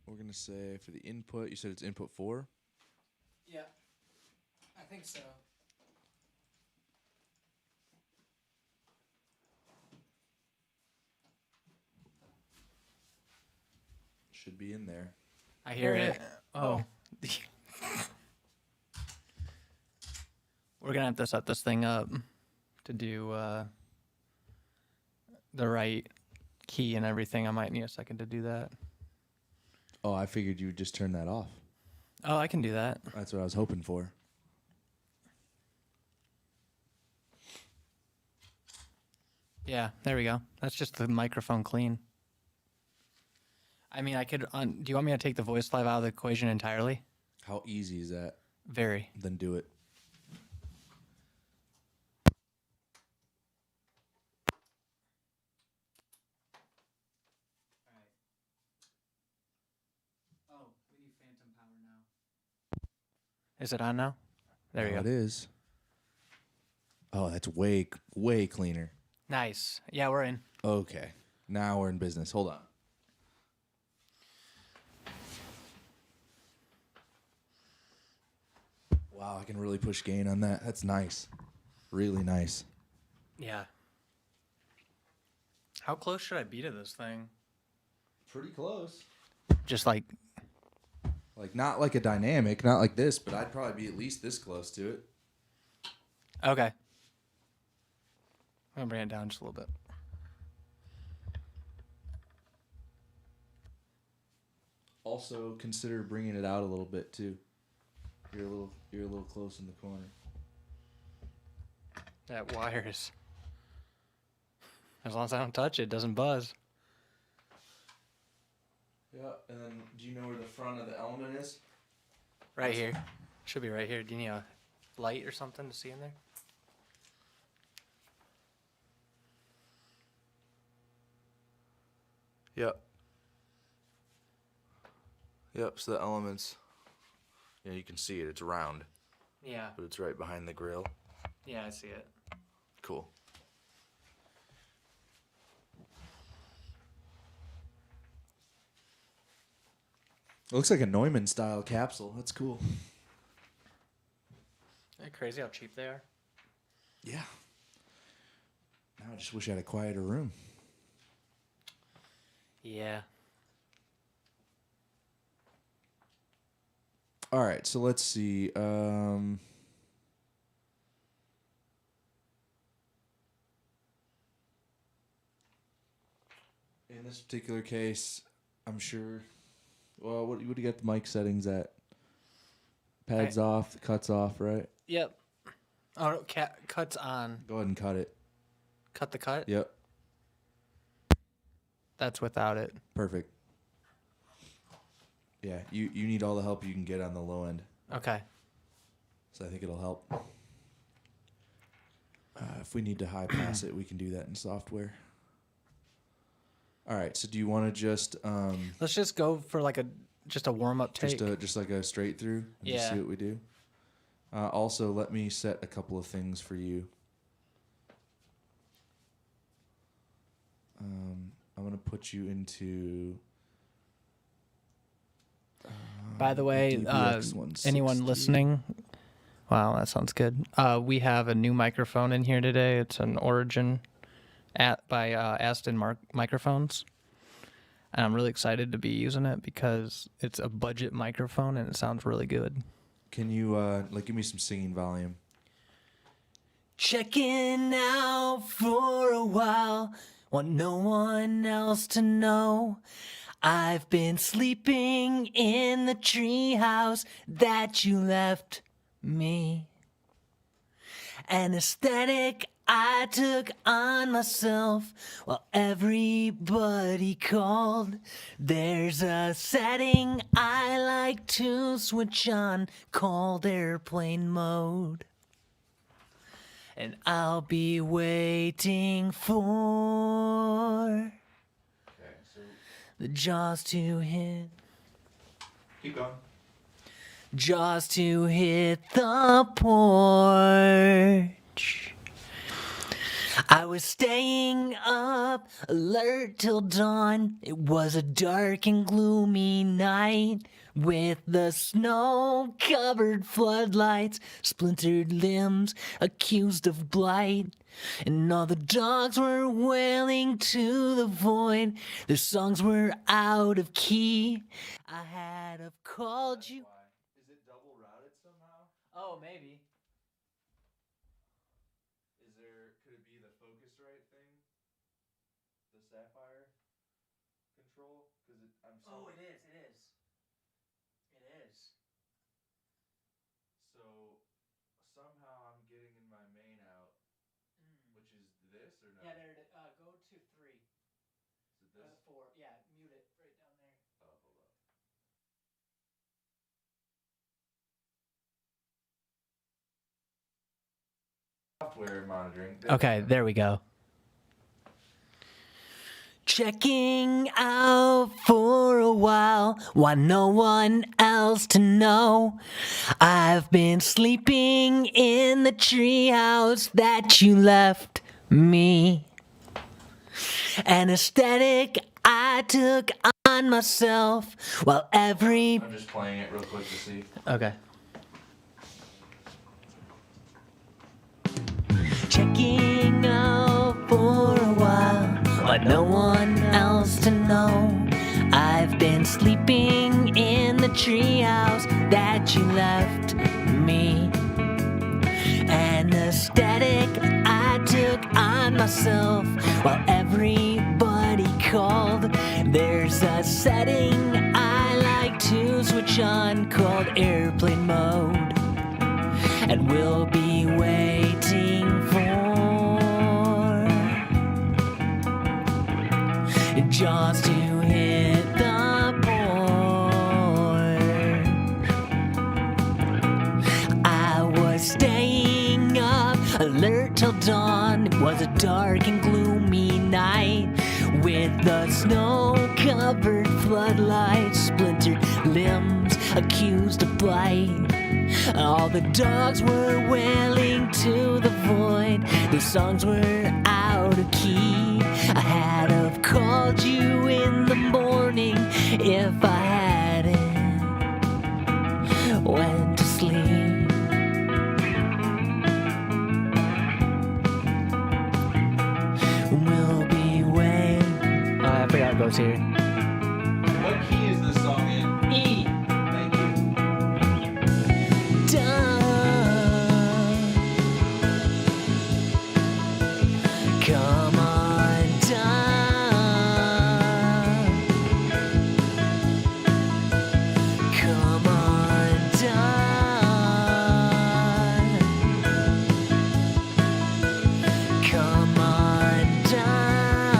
We're gonna say for the input. You said it's input 4. Yeah, I think so. Should be in there. I hear it. Oh. We're gonna have to set this thing up to do the right key and everything. I might need a second to do that. Oh, I figured you would just turn that off. Oh, I can do that. That's what I was hoping for. Yeah, there we go. That's just the microphone clean. I mean, I could. Do you want me to take the voice live out of the equation entirely? How easy is that? Very. Then do it. Oh, we need phantom power now. Is it on now? There you It go. is. Oh, that's way cleaner. Nice. Yeah, we're in. Okay, now we're in business. Hold on. Wow, I can really push gain on that. That's nice. Really nice. Yeah. How close should I be to this thing? Pretty close. Just like. Like, not like a dynamic, not like this, but I'd probably be at least this close to it. Okay. I'm gonna bring it down just a little bit. Also, consider bringing it out a little bit too. You're a little close in the corner. That wire is. As long as I don't touch it, it doesn't buzz. Yeah, and then do you know where the front of the element is? Right here. Should be right here. Do you need a light or something to see in there? Yep. Yep, so the elements, yeah, you can see it. It's round, Yeah. but it's right behind the grill. Yeah, I see it. Cool. It looks like a Neumann style capsule. That's cool. Isn't it crazy how cheap they are? Yeah. Now I just wish I had a quieter room. Yeah. All right, so let's see. In this particular case, I'm sure. Well, what do you got the mic settings at? Pads off, cuts off, right? Yep. Oh, cuts on. Go ahead and cut it. Cut the cut? Yep, That's without it. perfect. Yeah, you need all the help you can get on the low end. Okay. So I think it'll help. If we need to high pass it, we can do that in software. All right, so do you want to just Let's just go for like just a warm up take. just like a straight through and just see Yeah. what we do? Also, let me set a couple of things for you. I'm gonna put you into. By the way, DBX 160. anyone listening? Wow, that sounds good. We have a new microphone in here today. It's an Origin by Aston microphones. And I'm really excited to be using it because it's a budget microphone and it sounds really good. Can you give me some singing volume? Checking out for a while, want no one else to know. I've been sleeping in the treehouse that you left me. Anesthetic I took on myself while everybody called. There's a setting I like to switch on called airplane mode. And I'll be waiting for the jaws to hit. Keep going. Jaws to hit the porch. I was staying up, alert till dawn. It was a dark and gloomy night, with the snow-covered floodlights, splintered limbs accused of blight. And all the dogs were wailing to the void. Their songs were out of key. I had have called you. Is it double routed somehow? Oh, maybe. Could it be the Focusrite thing? The Sapphire control? Because I'm so. Oh, it is. It is. It is. So somehow I'm getting in my main out, which is this or no? Yeah, there. Go to 3. Is it this? 4. Yeah, mute it right down there. Oh, hold up. Software monitoring. Okay, there we go. Checking out for a while, want no one else to know. I've been sleeping in the treehouse that you left me. An aesthetic I took on myself while every. I'm just playing it real quick to see. Okay. Checking out for a while, want no one else to know. I've been sleeping in the treehouse that you left me. An aesthetic I took on myself while everybody called. There's a setting I like to switch on called airplane mode. And we'll be waiting for jaws to hit the porch. I was staying up, alert till dawn. It was a dark and gloomy night, with the snow-covered floodlights, splintered limbs accused of blight. All the dogs were wailing to the void. The songs were out of key. I had have called you in the morning if I hadn't went to sleep. We'll be waiting. I forgot it goes here. What key is this song in? E. Thank you. Come on down. Come on down. Come on down.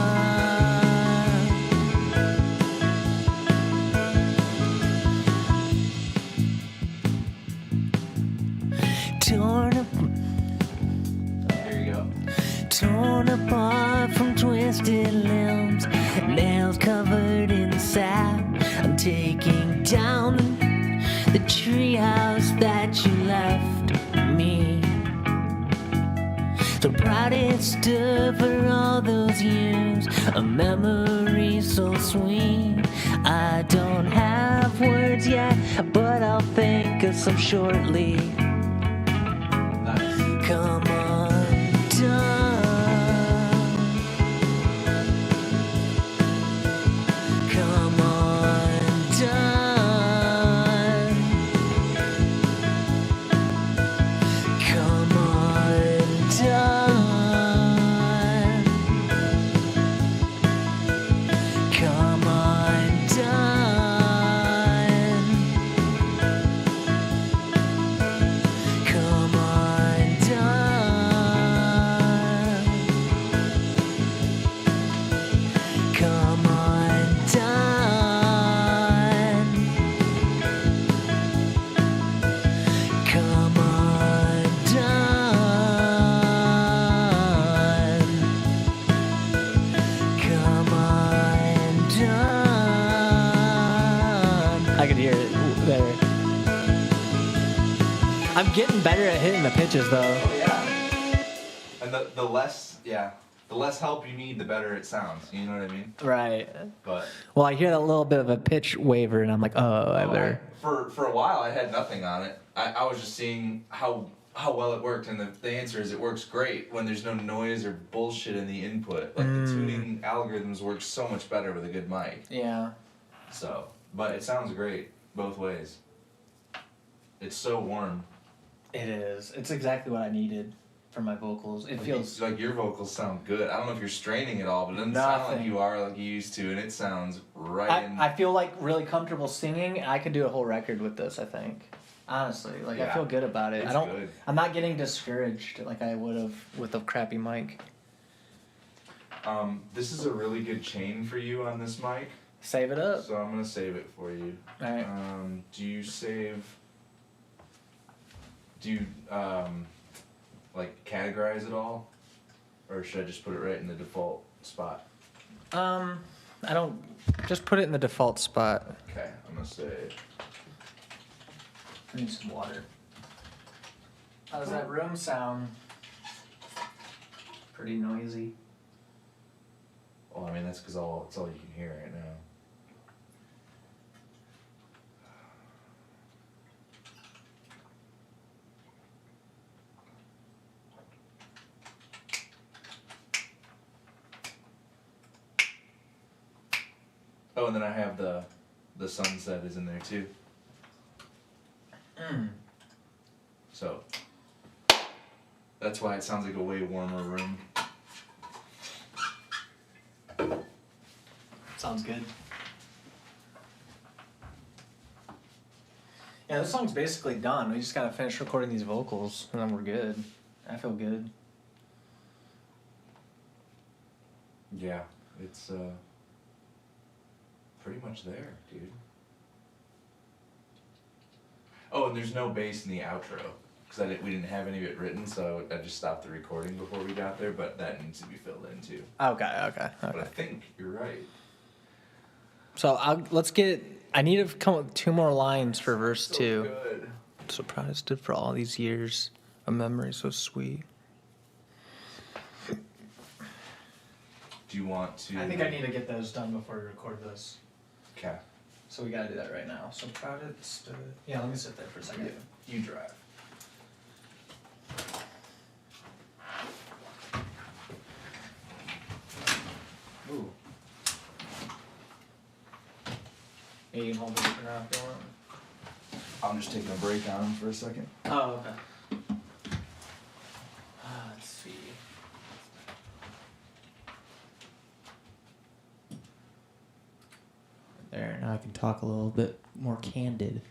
Torn up. Here you go. Torn apart from twisted limbs, nails covered in sap. I'm taking down the treehouse that you left me. So proud it stood for all those years, a memory so sweet. I don't have words yet, but I'll think of some shortly. Nice. Come on down. Come on down. Come on down. Come on down. Come on down. There. I'm getting better at hitting the pitches though. Oh yeah. And the less help you need, the better it sounds. You know what I mean? Right. But Well, I hear that little bit of a pitch waver, and I'm like, oh, I better. For a while, I had nothing on it. I was just seeing how well it worked, and the answer is it works great when there's no noise or bullshit in the input. Like the tuning algorithms work so much better with a good mic. Yeah. So, but it sounds great both ways. It's so warm. It is. It's exactly what I needed for my vocals. It feels like your vocals sound good. I don't know if you're straining at all, but it doesn't sound like you are like you used to, and it sounds right in. I feel like really comfortable singing. I could do a whole record with this, I think. Honestly, like I feel good about it. Good. I'm not getting discouraged like I would have with a crappy mic. This is a really good chain for you on this mic. Save it up. So I'm gonna save it for you. All right. Do you like categorize it all, or should I just put it right in the default spot? I don't. Just put it in the default spot. Okay, I'm gonna say. I need some water. How does that room sound? Pretty noisy. Well, I mean that's because it's all you can hear right now. Oh, and then I have the sunset is in there too. So that's why it sounds like a way warmer room. Sounds good. Yeah, this song's basically done. We just gotta finish recording these vocals, and then we're good. I feel good. Yeah, it's pretty much there, dude. Oh, and there's no bass in the outro because we didn't have any of it written, so I just stopped the recording before we got there. But that needs to be filled in too. Okay. But I think you're right. So let's get. I need to come up with 2 more lines for verse 2. Good. So proud I stood for all these years. A memory so sweet. Do you want to? I think I need to get those done before we record this. Okay. So we gotta do that right now. So proud it stood. Yeah, let me sit there for a second. You drive. Ooh. Yeah, you can hold it for now if you want. I'm just taking a break on him for a second. Oh, okay. Let's see. There, now I can talk a little bit more candid.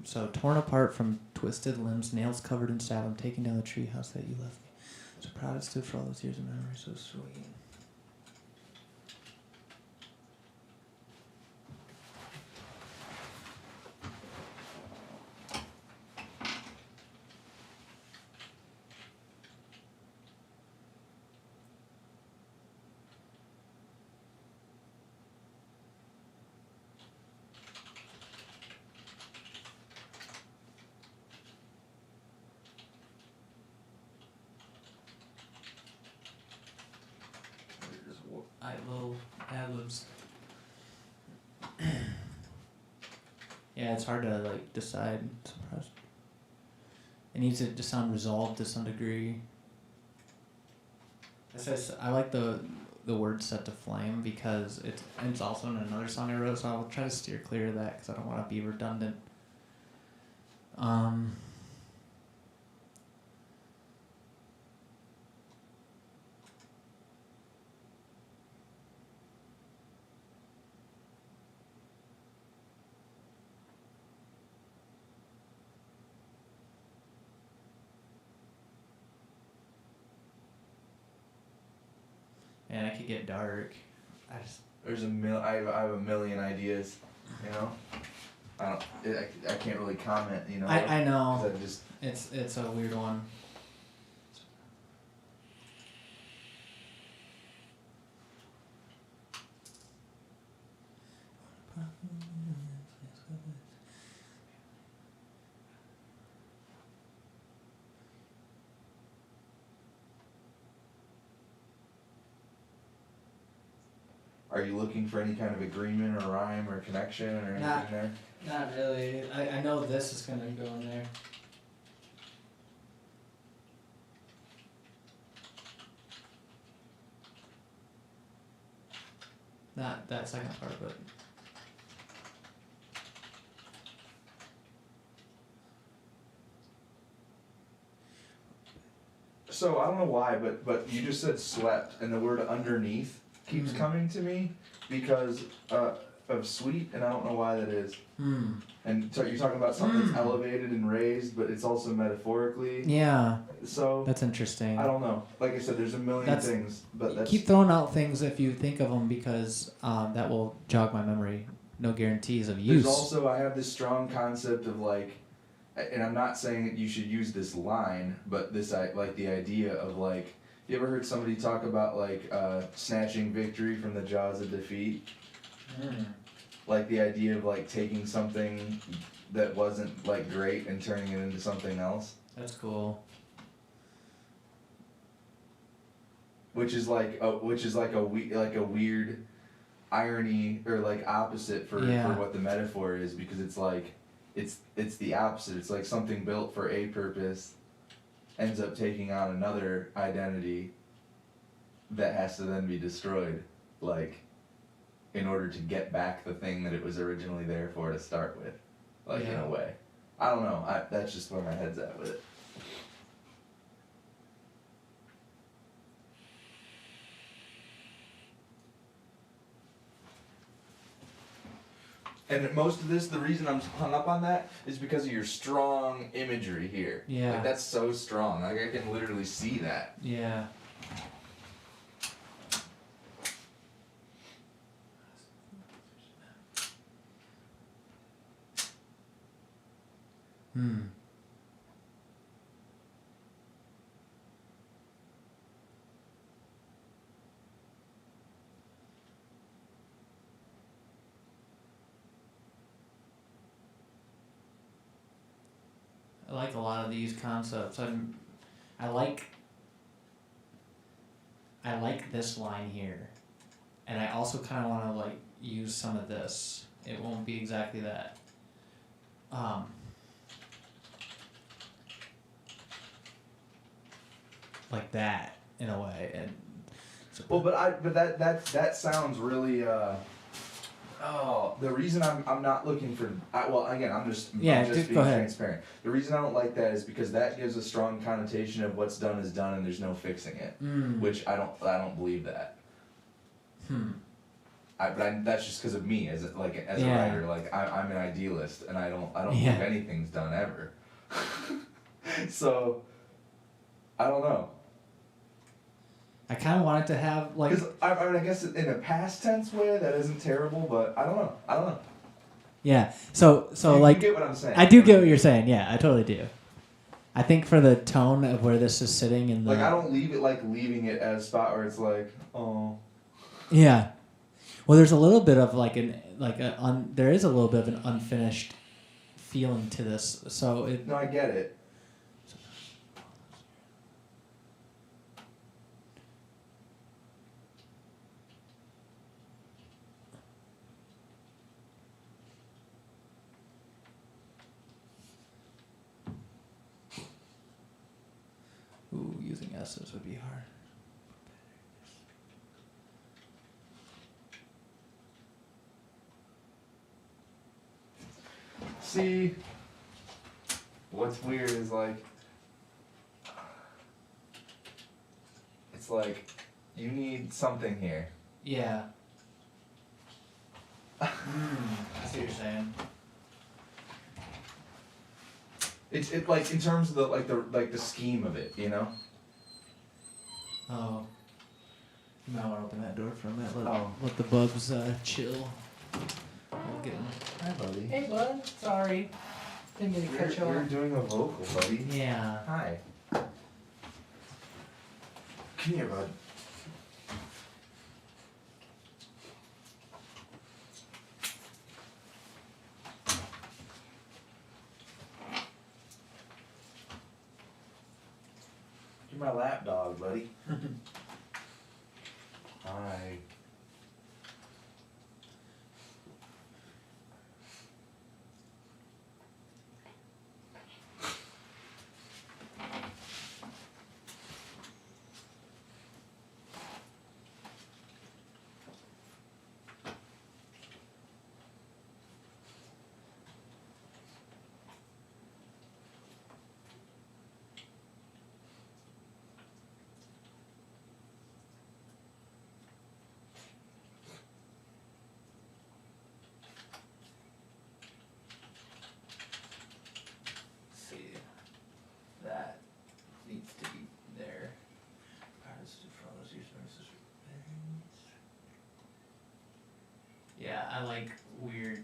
So torn apart from twisted limbs, nails covered in stab, I'm taking down the treehouse that you left me. So proud it stood for all those years of memory, so sweet. Little ad-libs. Yeah, it's hard to like decide. It needs it to sound resolved to some degree. I like the word set to flame because it's also in another song I wrote, so I'll try to steer clear of that because I don't want to be redundant. And I could get dark. I have a million ideas, you know. I can't really comment, you know. I know. 'Cause I just It's a weird one. Are you looking for any kind of agreement or rhyme or connection or anything Not- there? Not really. I know this is gonna go in there. Not that second part, but So I don't know why, but you just said swept, and the word underneath keeps coming to me because of sweet, and I don't know why that is. And so you're talking about something that's elevated and raised, but it's also metaphorically. yeah, So that's interesting. I don't know. Like I said, there's a million things, but that's Keep throwing out things if you think of them because that will jog my memory. No guarantees of use. There's also, I have this strong concept of like, and I'm not saying that you should use this line, but this like the idea of like, you ever heard somebody talk about like snatching victory from the jaws of defeat? Like the idea of like taking something that wasn't like great and turning it into something else. That's cool. Which is like a weird irony or like opposite for what the metaphor is, because it's like it's the opposite. It's like something built for a purpose ends up taking on another identity that has to then be destroyed, like in order to get back the thing that it was originally there for to start with, like in a way. I don't know. That's just where my head's at with it. And most of this, the reason I'm hung up on that is because of your strong imagery here. Yeah. Like that's so strong. Like I can literally see that. Yeah. I like a lot of these concepts. I like this line here, and I also kind of want to like use some of this. It won't be exactly that. Like that in a way, and so, Well, but that sounds really. The reason I'm not looking for I'm just being transparent. The reason I don't like that is because that gives a strong connotation of what's done is done and there's no fixing it, which I don't believe that. That's just because of me as a writer. Like I'm an idealist and I don't believe anything's done ever. So I don't know. I kind of wanted to have like. Because I guess in a past tense way that isn't terrible, but I don't know. Yeah. So you get what I'm saying. I do get what you're saying. Yeah, I totally do. I think for the tone of where this is sitting in the. Like I don't leave it like leaving it as a spot where it's like, oh. Yeah. Well, there's a little bit of there is a little bit of an unfinished feeling to this. So it. No, I get it. Ooh, using S's would be hard. See, what's weird is like, it's like, you need something here. Yeah. I see what you're saying. It's like in terms of the scheme of it, you know. Oh. You might want to open that door for a minute. Let the bubs chill. We'll get 'em. Hi, buddy. Hey, bud. Sorry. Didn't mean to cut you You're off. doing a vocal, buddy. Yeah. Hi. Come here, bud. You're my lap dog, buddy. Hi. I like weird.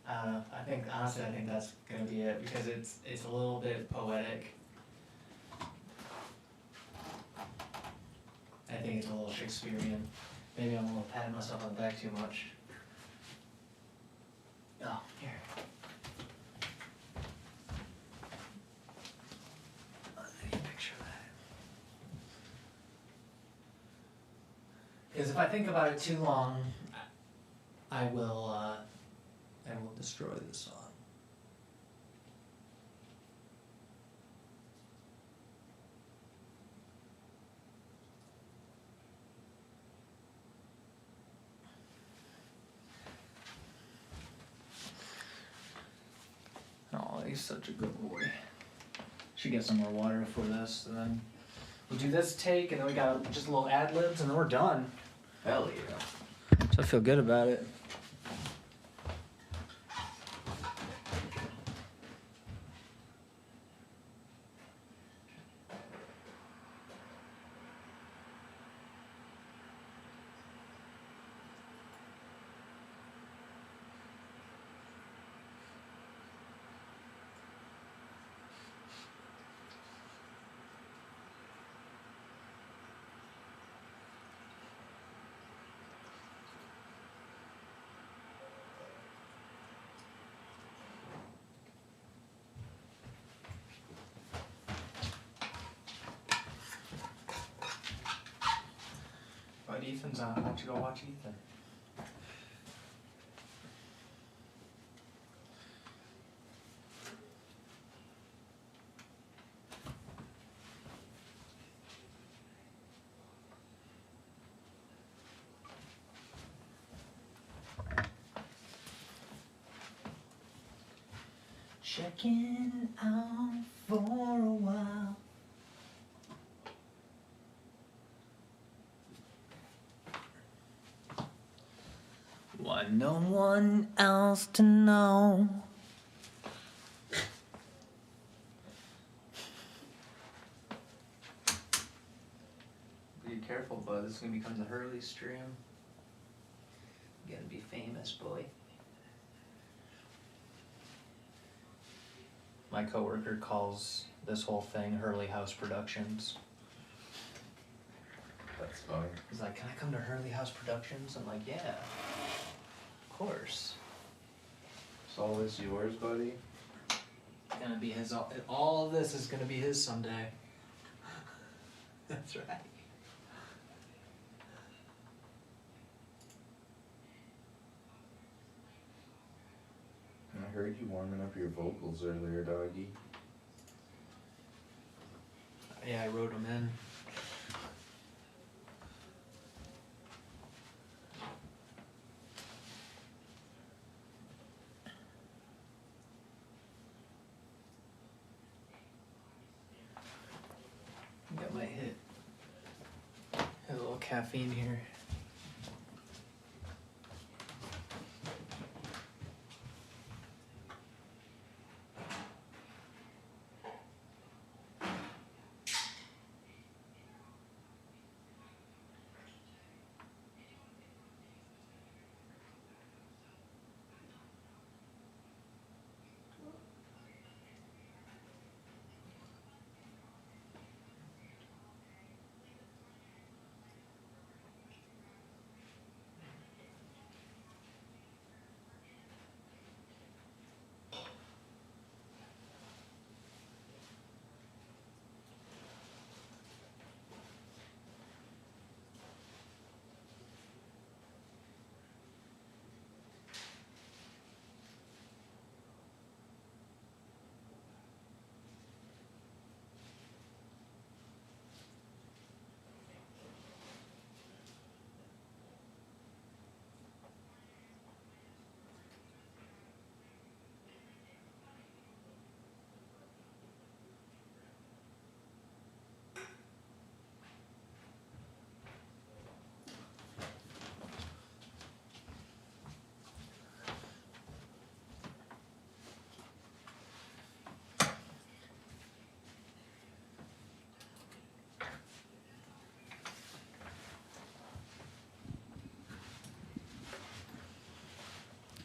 I don't know. I think honestly, I think that's gonna be it because it's a little bit poetic. I think it's a little Shakespearean. Maybe I'm a little patting myself on the back too much. Oh, here. Let me picture that. Because if I think about it too long, I will destroy the song. Oh, he's such a good boy. Should get some more water before this, and then we'll do this take, and then we got just a little ad libs, and then we're done. Hell yeah. So I feel good about it. But Ethan's on. Why don't you go watch Ethan? Checking out for a while. Want no one else to know. Be careful, bud. This is gonna become the Hurley stream. You gotta be famous, boy. My coworker calls this whole thing Hurley House Productions. That's funny. He's like, "Can I come to Hurley House Productions?" I'm like, "Yeah, of course." Is all this yours, buddy? Gonna be his. All of this is gonna be his someday. That's right. I heard you warming up your vocals earlier, doggy. Yeah, I wrote them in. I think I might hit a little caffeine here.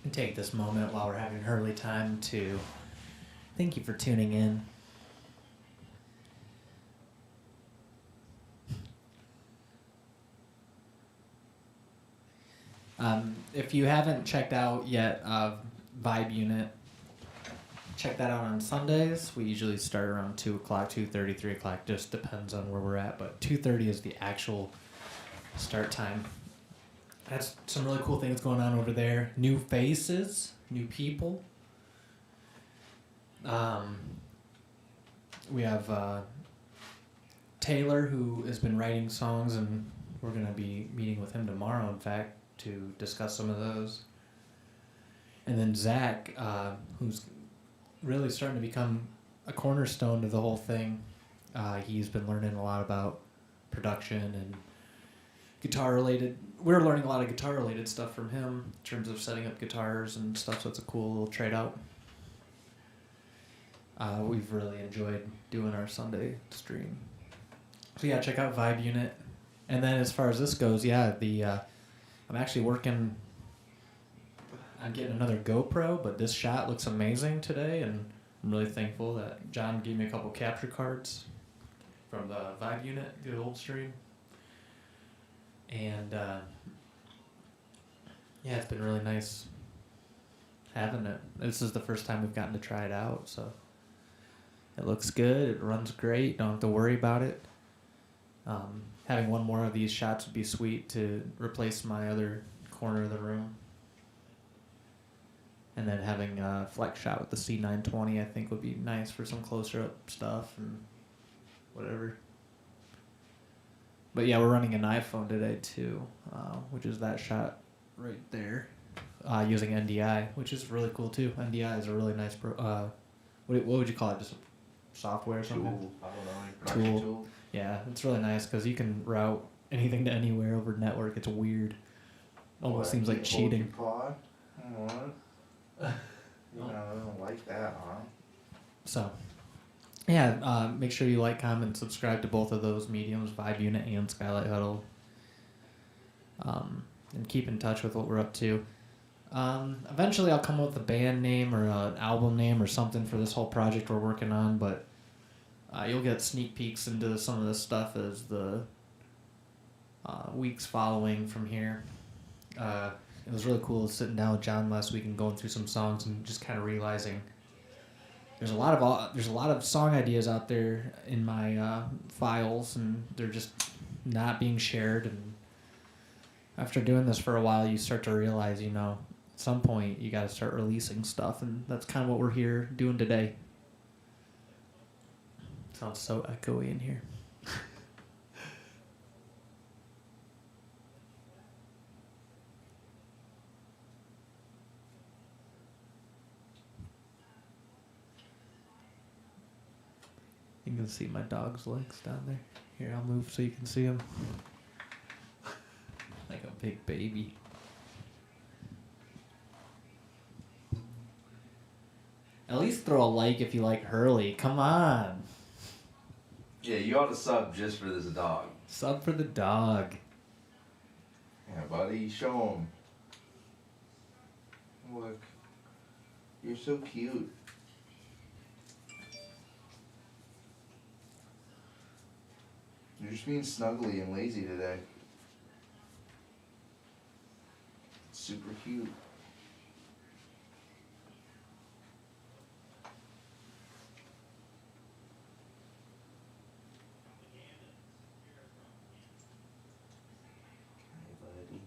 And take this moment while we're having Hurley time to thank you for tuning in. If you haven't checked out yet Vibe Unit, check that out on Sundays. We usually start around 2 o'clock, 2:30, 3 o'clock, just depends on where we're at, but 2:30 is the actual start time. That's some really cool things going on over there. New faces, new people. We have Taylor, who has been writing songs, and we're going to be meeting with him tomorrow, in fact, to discuss some of those. And then Zach, who's really starting to become a cornerstone to the whole thing. He's been learning a lot about production and guitar-related. We're learning a lot of guitar-related stuff from him in terms of setting up guitars and stuff, so it's a cool little trade-out. We've really enjoyed doing our Sunday stream. So yeah, check out Vibe Unit. And then as far as this goes, yeah, I'm actually working on getting another GoPro, but this shot looks amazing today, and I'm really thankful that John gave me a couple capture cards from the Vibe Unit, the old stream. And yeah, it's been really nice having it. This is the first time we've gotten to try it out, so it looks good. It runs great. Don't have to worry about it. Having one more of these shots would be sweet to replace my other corner of the room. And then having a flex shot with the C920 I think would be nice for some closer up stuff and whatever. But yeah, we're running an iPhone today too, which is that shot right there, using NDI, which is really cool too. NDI is a really nice what would you call it? Just a software or something? Tool. I don't know. Production tool. Yeah, it's really nice because you can route anything to anywhere over network. It's weird. Almost seems like cheating. Pod? What? I don't like that, huh? So, yeah, make sure you like, comment, subscribe to both of those mediums, Vibe Unit and Skylight Huddle. And keep in touch with what we're up to. Eventually I'll come up with a band name or an album name or something for this whole project we're working on, but you'll get sneak peeks into some of this stuff as the weeks following from here. It was really cool sitting down with John last week and going through some songs and just kind of realizing there's a lot of song ideas out there in my files, and they're just not being shared. And after doing this for a while, you start to realize, at some point you got to start releasing stuff, and that's kind of what we're here doing today. Sounds so echoey in here. You can see my dog's legs down there. Here, I'll move so you can see him. Like a big baby. At least throw a like if you like Hurley. Come on. Yeah, you ought to sub just for this dog. Sub for the dog. Yeah, buddy, show him. Look. You're so cute. You're just being snuggly and lazy today. Super cute. Hey, buddy.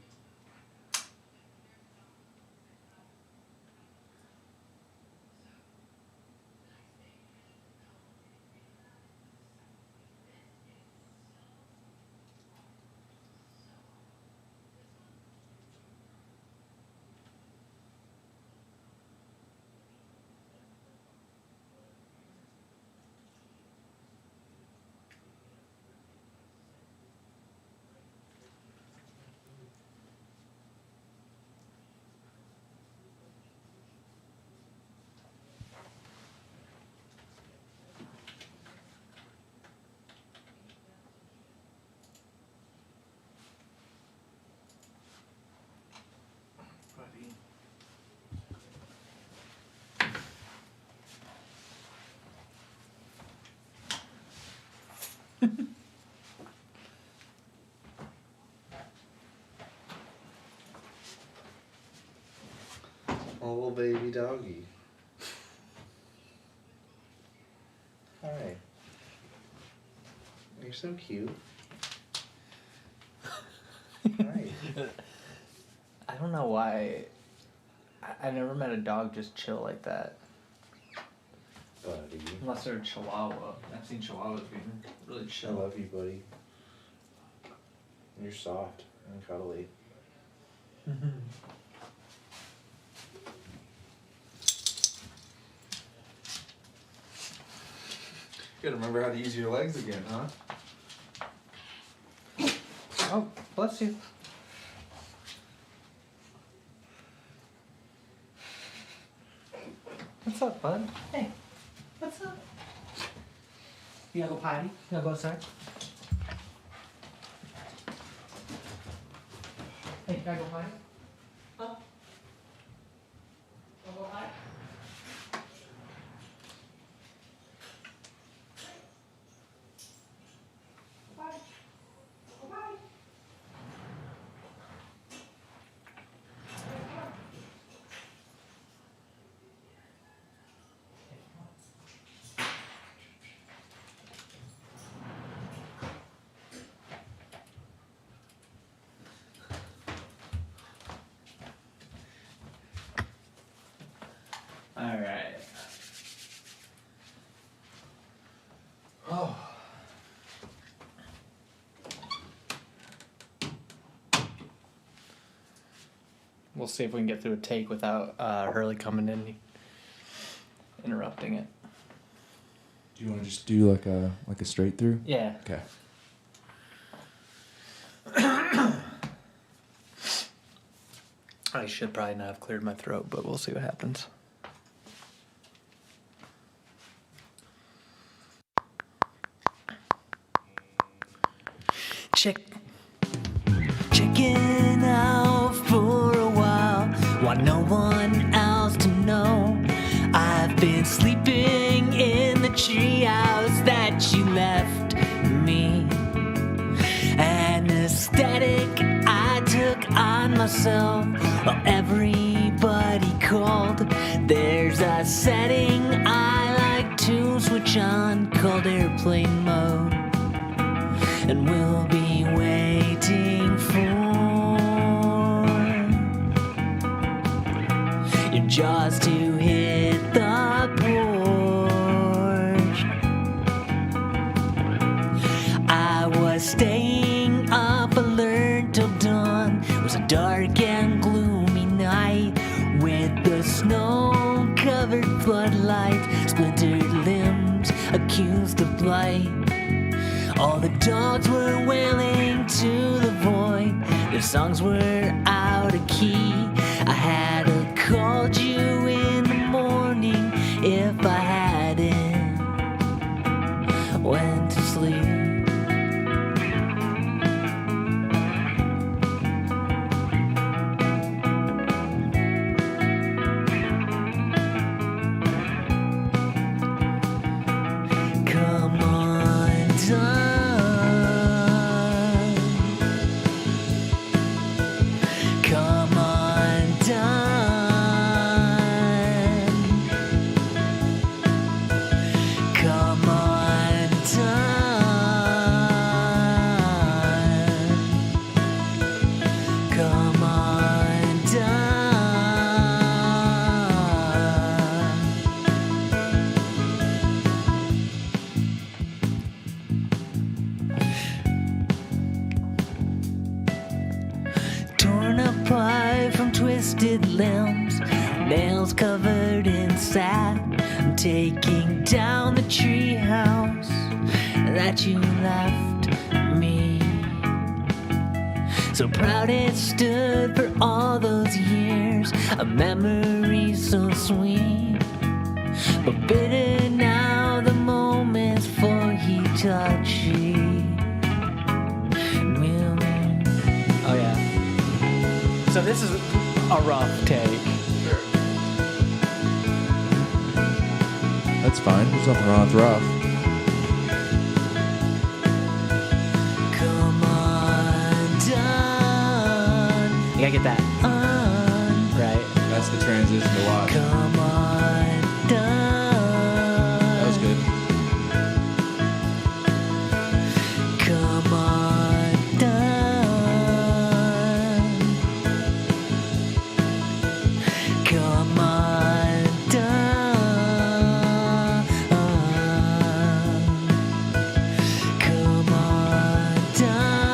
Buddy. Oh, little baby doggy. Hi. You're so cute. Hi. I don't know why. I never met a dog just chill like that. Buddy. Unless they're a Chihuahua. I've seen Chihuahuas being really I chill. love you, buddy. You're soft and cuddly. You gotta remember how to use your legs again, huh? Oh, bless you. What's up, bud? Hey, what's up? You gotta go potty? You gotta go outside? Hey, you gotta go potty? Huh? Wanna go potty? Potty. Go potty. All right. Oh. We'll see if we can get through a take without Hurley coming in, interrupting it. Do you want to just do like a straight through? Yeah. Okay. I should probably not have cleared my throat, but we'll see what happens. Checking out for a while. While no treehouse that you left me. Anesthetic I took on myself while everybody called. There's a setting I like to switch on called airplane mode, and we'll be waiting for your jaws to hit the porch. I was staying up alert till dawn. It was a dark and gloomy night with the snow-covered floodlights, splintered limbs accused of blight. All the dogs were wailing to the void. Their songs were out of key. I had to called you in the morning if I hadn't went to sleep. Come on, done. Come on, done. Come on, done. Come on, done. Torn apart from twisted limbs, nails covered in sap. I'm taking down the treehouse that you left me. So proud it stood for all those years, a memory so sweet, but bitter now the moments for Hitachi. Oh yeah. So this is a rough take. That's fine. There's nothing wrong with rough. Come on, done. You gotta get that on, right? That's the transition to watch. Come on, done. That was good. Come on, done. Come on, done. Come on, done.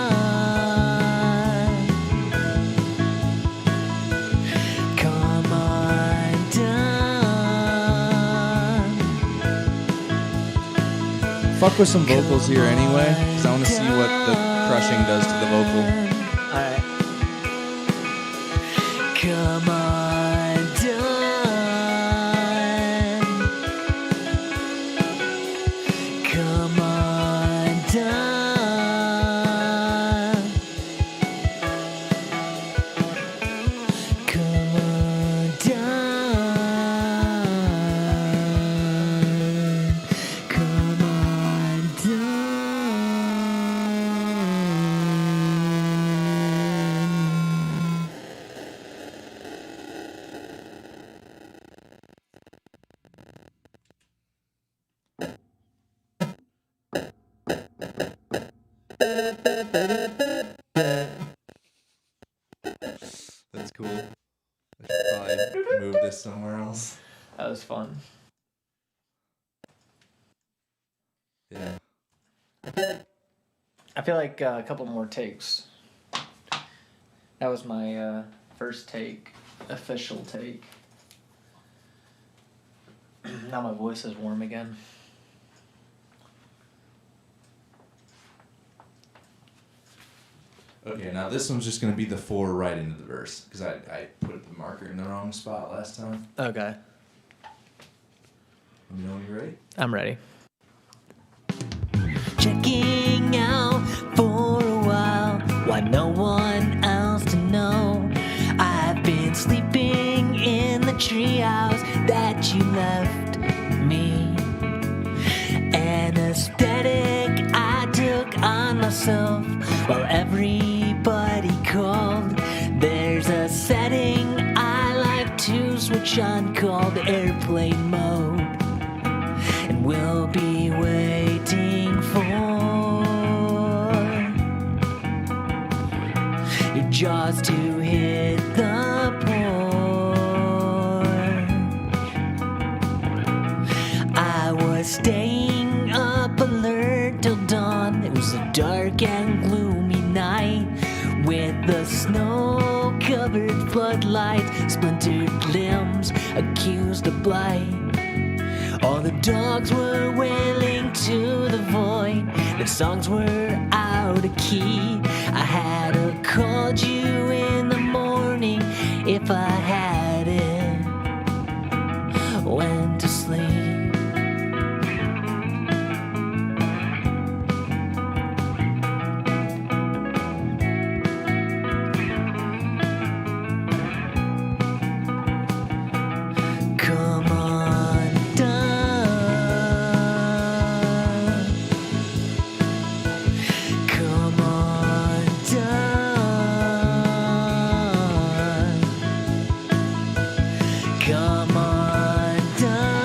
Come on, done. Fuck with some vocals here anyway, because I want to see what the crushing does to the vocal. Alright. Come on, done. Come on, done. Come on, done. Come on, done. That's cool. I should probably move this somewhere else. That was fun. Yeah. I feel like a couple more takes. That was my first take, official take. Now my voice is warm again. Okay, now this one's just going to be the 4 right into the verse, because I put the marker in the wrong spot last time. Okay. You know when you're ready? I'm ready. Checking out for a while, why no one else to know. I've been sleeping in the treehouse that you left me. myself while everybody called. There's a setting I like to switch on called airplane mode, and we'll be waiting for your jaws to hit the porch. I was staying up alert till dawn. It was a dark and gloomy night with the snow-covered floodlight, splintered limbs accused of blight. All the dogs were wailing to the void. The songs were out of key. I had to called you in the morning if I hadn't went to sleep. Come on down. Come on down. Come on down.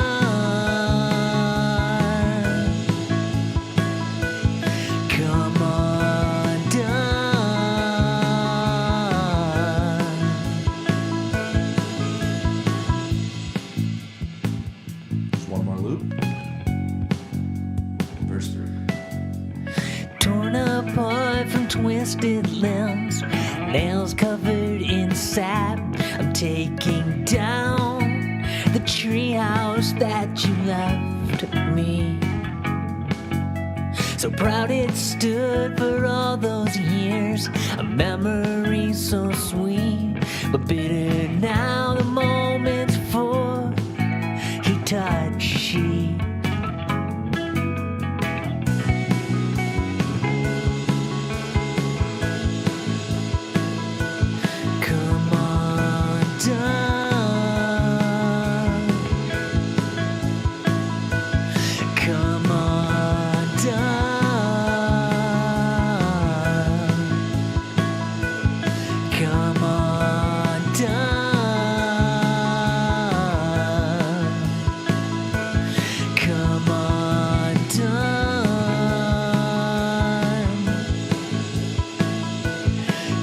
Come on down. Just one more loop. Verse 3. Torn apart from twisted limbs, nails covered in sap. I'm taking down the treehouse that you left me. So proud it stood for all those years, a memory so sweet, but bitter now the moments for he touched she. Come on down. Come on down. Come on down. Come on down.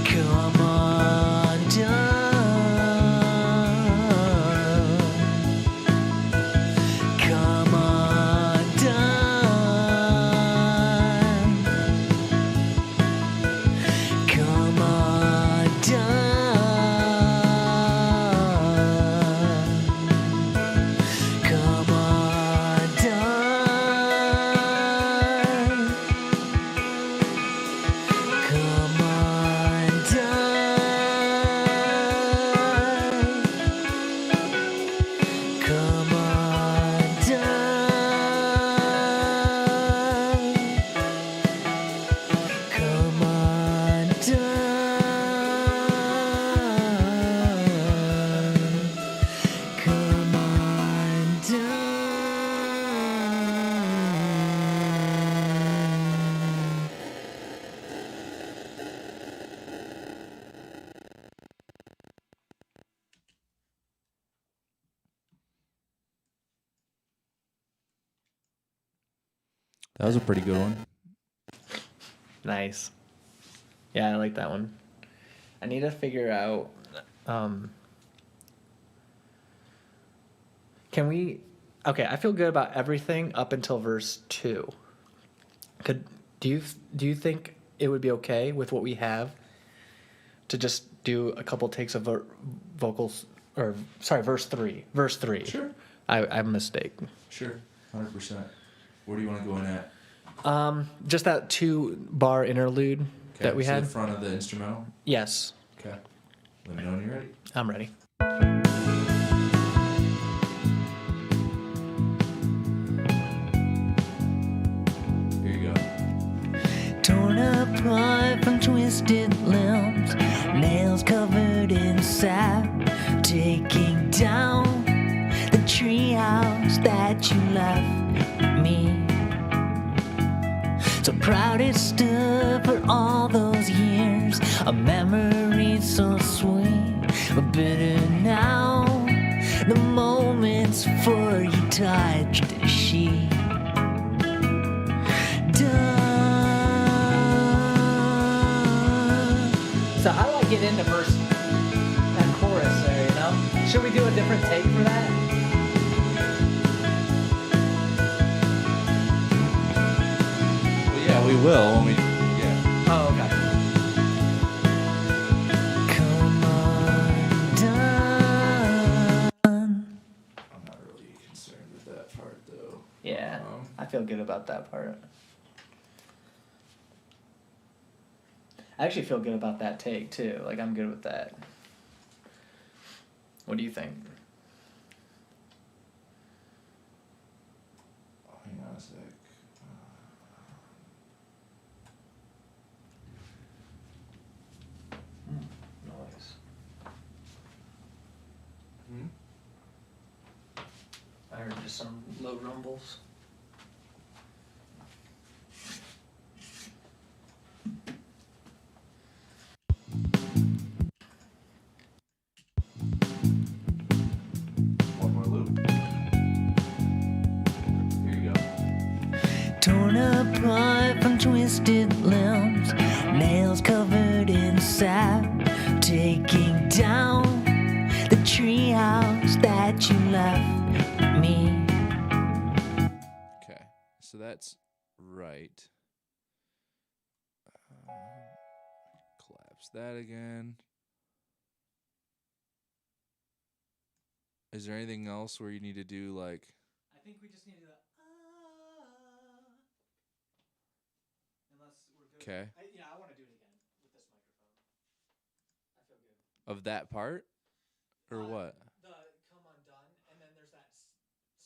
Come on down. Come on down. Come on down. Come on down. Come on down. Come on down. Come on down. Come on down. That was a pretty good one. Nice. Yeah, I like that one. I need to figure out. Can we? Okay, I feel good about everything up until verse 2. Do you think it would be okay with what we have to just do a couple takes of vocals, or sorry, verse 3. Verse 3. Sure. I have a mistake. Sure. 100%. Where do you want to go in at? Just that 2-bar interlude that we so had. the front of the instrumental? Yes, Okay. Let me know when you're ready. I'm ready. Here you go. Torn apart from twisted limbs, nails covered in sap, taking down the treehouse that you left me. So So proud it stood for all those years, a memory so sweet, but bitter now. The moments before you touched the sheet. So how do I get into verse that chorus there, you know? Should we do a different take for that? Well, yeah, we will when we. Yeah. Oh, okay. Come undone. I'm not really concerned with that part though. Yeah, I feel good about that part. I actually feel good about that take too. Like, I'm good with that. What do you think? Hang on a sec. Noise. I heard just some low rumbles. One more loop. Here you go. Torn apart from twisted limbs, nails covered in sap, taking down the treehouse that you left me. Okay, so that's right. Collapse that again. Is there anything else where you need to do like? I think we just need to. Unless we're good. Okay. I want to do it again with this microphone. I feel good. Of that part, or what? The come undone, and then there's that.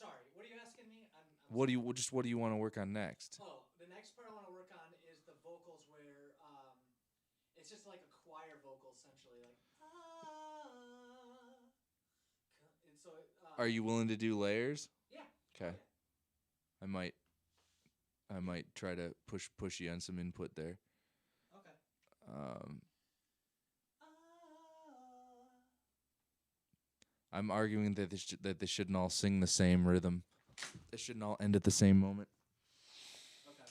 Sorry, what are you asking me? What do you want to work on next? Oh, the next part I want to work on is the vocals where it's just like a choir vocal essentially, like and so. Are you willing to do layers? Yeah. Okay. I might try to push you on some input there. Okay. I'm arguing that they shouldn't all sing the same rhythm. They shouldn't all end at the same moment. Okay.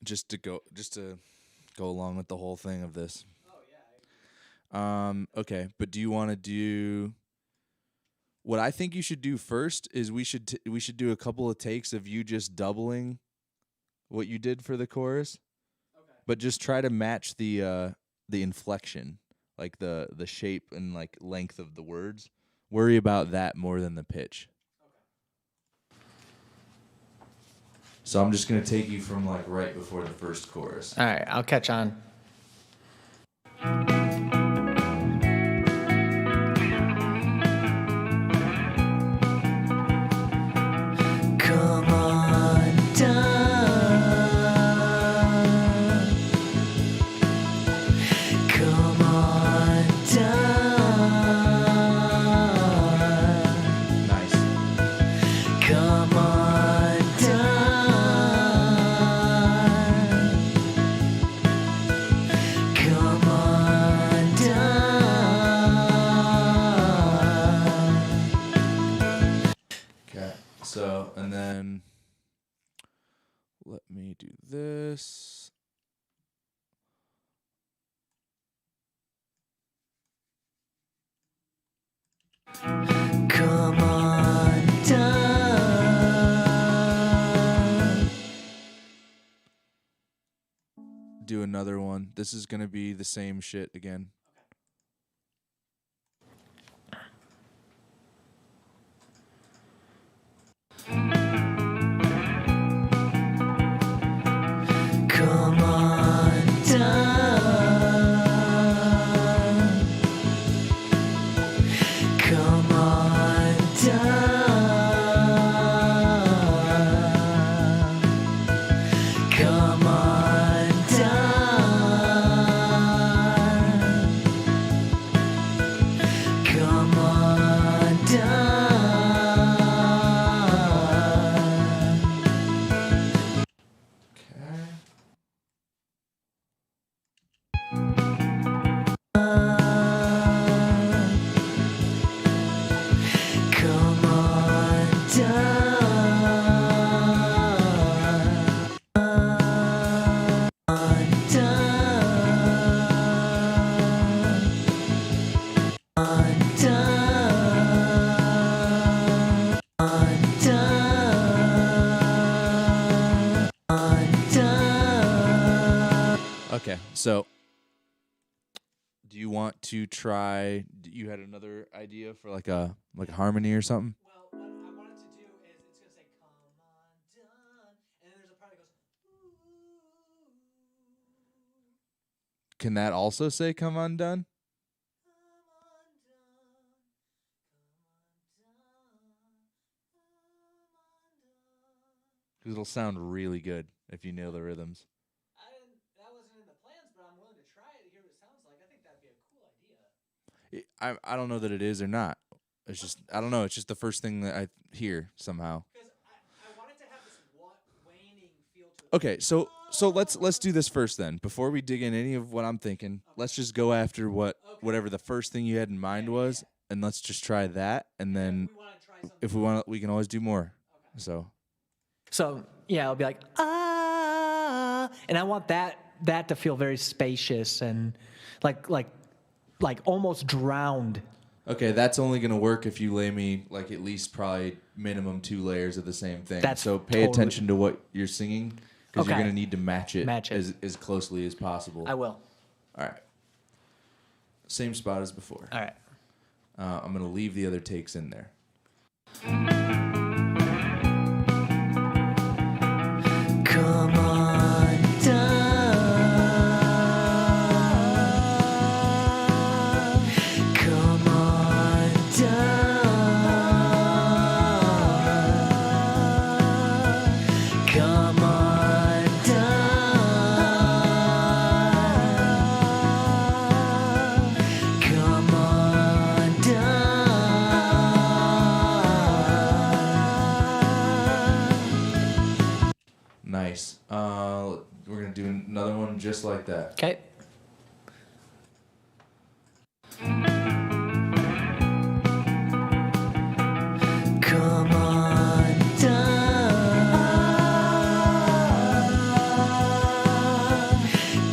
Just to go along with the whole thing of this. Oh yeah. Okay, but do you want to do? What I think you should do first is we should do a couple of takes of you just doubling what you did for the chorus. Okay. But just try to match the inflection, like the shape and like length of the words. Worry about that more than the pitch. Okay. So I'm just gonna take you from like right before the first chorus. All right, I'll catch on. Come undone. Come undone. Nice. Come undone. Come undone. Okay. So and then let me do this. Come undone. Do another one. This is gonna be the same shit again. Come undone. Come undone. Come undone. Okay, so do you want to try? You had another idea for like a harmony or something? Well, what I wanted to do is it's gonna say "Come undone," and then there's a part that goes. Ooh. Can that also say "Come Undone"? Because it'll sound really good if you nail the rhythms. That wasn't in the plans, but I'm willing to try it to hear what it sounds like. I think that'd be a cool idea. I don't know that it is or not. It's just I don't know. It's just the first thing that I hear somehow. Because I wanted to have this waning feel to it. Okay, so let's do this first then. Before we dig in any of what I'm thinking, let's just go after whatever the first thing you had in mind was, and let's just try that. And then We want to try something. if we want, we can always do more. So So yeah, it'll be like and I want that to feel very spacious and like almost drowned. okay, that's only gonna work if you lay me like at least probably minimum 2 layers of the same thing. That's so pay totally- attention to what you're singing because you're Okay. gonna need to match it, Match it. as closely as possible. I will. All right. Same spot as before. All right. I'm gonna leave the other takes in there. Come on down. Come on down. Come on down. Come on down. Nice. We're gonna do another one just like that. Okay. Come on down.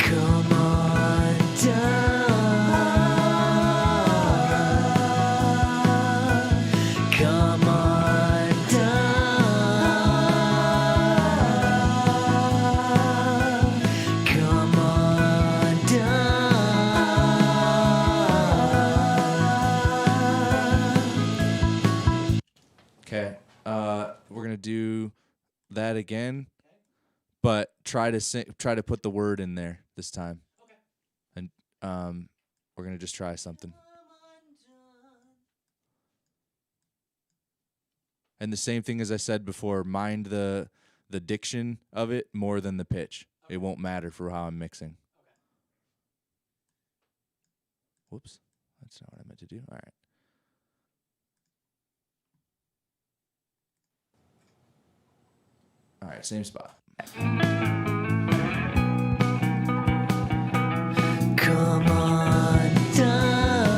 Come on down. Come on down. Come on down. Okay. We're gonna do that again, but try to put the word in there this time. Okay. And we're gonna just try something. And the same thing as I said before, mind the diction of it more than the pitch. It won't matter for how I'm mixing. Whoops. That's not what I meant to do. All right. All right, same spot. Come on down.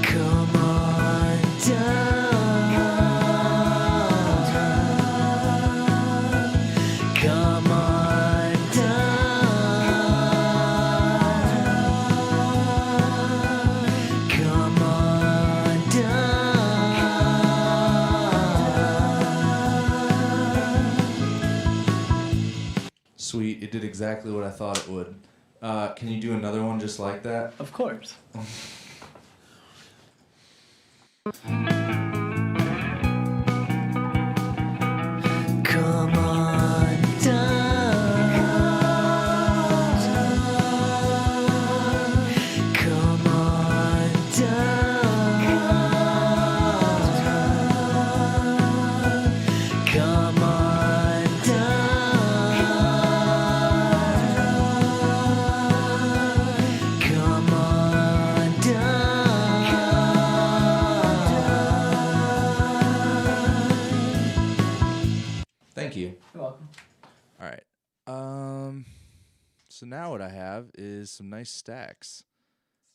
Come on down. Come on down. Come on down. Sweet. It did exactly what I thought it would. Can you do another one just like that? Of course. Come on down. Come on down. Come on down. Come on down. Thank you. You're welcome. All right. So now what I have is some nice stacks.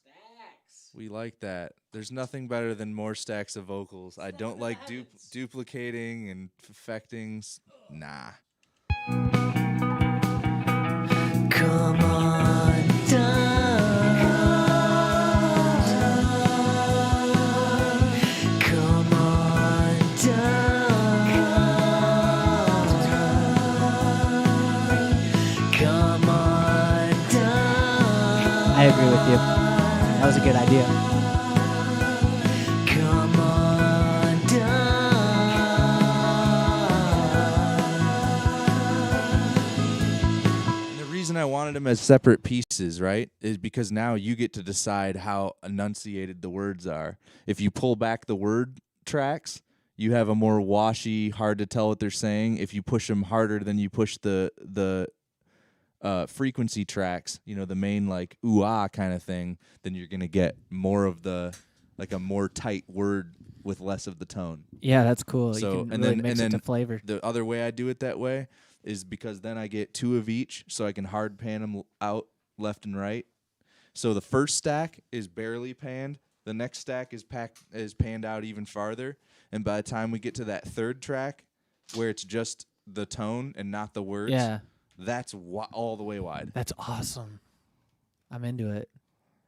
Stacks. We like that. There's nothing better than more stacks of vocals. I don't like duplicating and perfecting. Nah. Come on down. Come on down. agree with you. That was a good idea. Come on down. And the reason I wanted them as separate pieces, right, is because now you get to decide how enunciated the words are. If you pull back the word tracks, you have a more washy, hard to tell what they're saying. If you push them harder than you push the frequency tracks, you know, the main like ooh-ah kind of thing, then you're going to get more of the, like a more tight word with less of the tone. Yeah, that's cool. So, you can and really then- mix and it to then flavor. The other way I do it that way is because then I get 2 of each, so I can hard pan them out left and right. So the first stack is barely panned. The next stack is panned out even farther. And by the time we get to that third track, where it's just the tone and not the words, Yeah, that's all the way wide. that's awesome. I'm into it.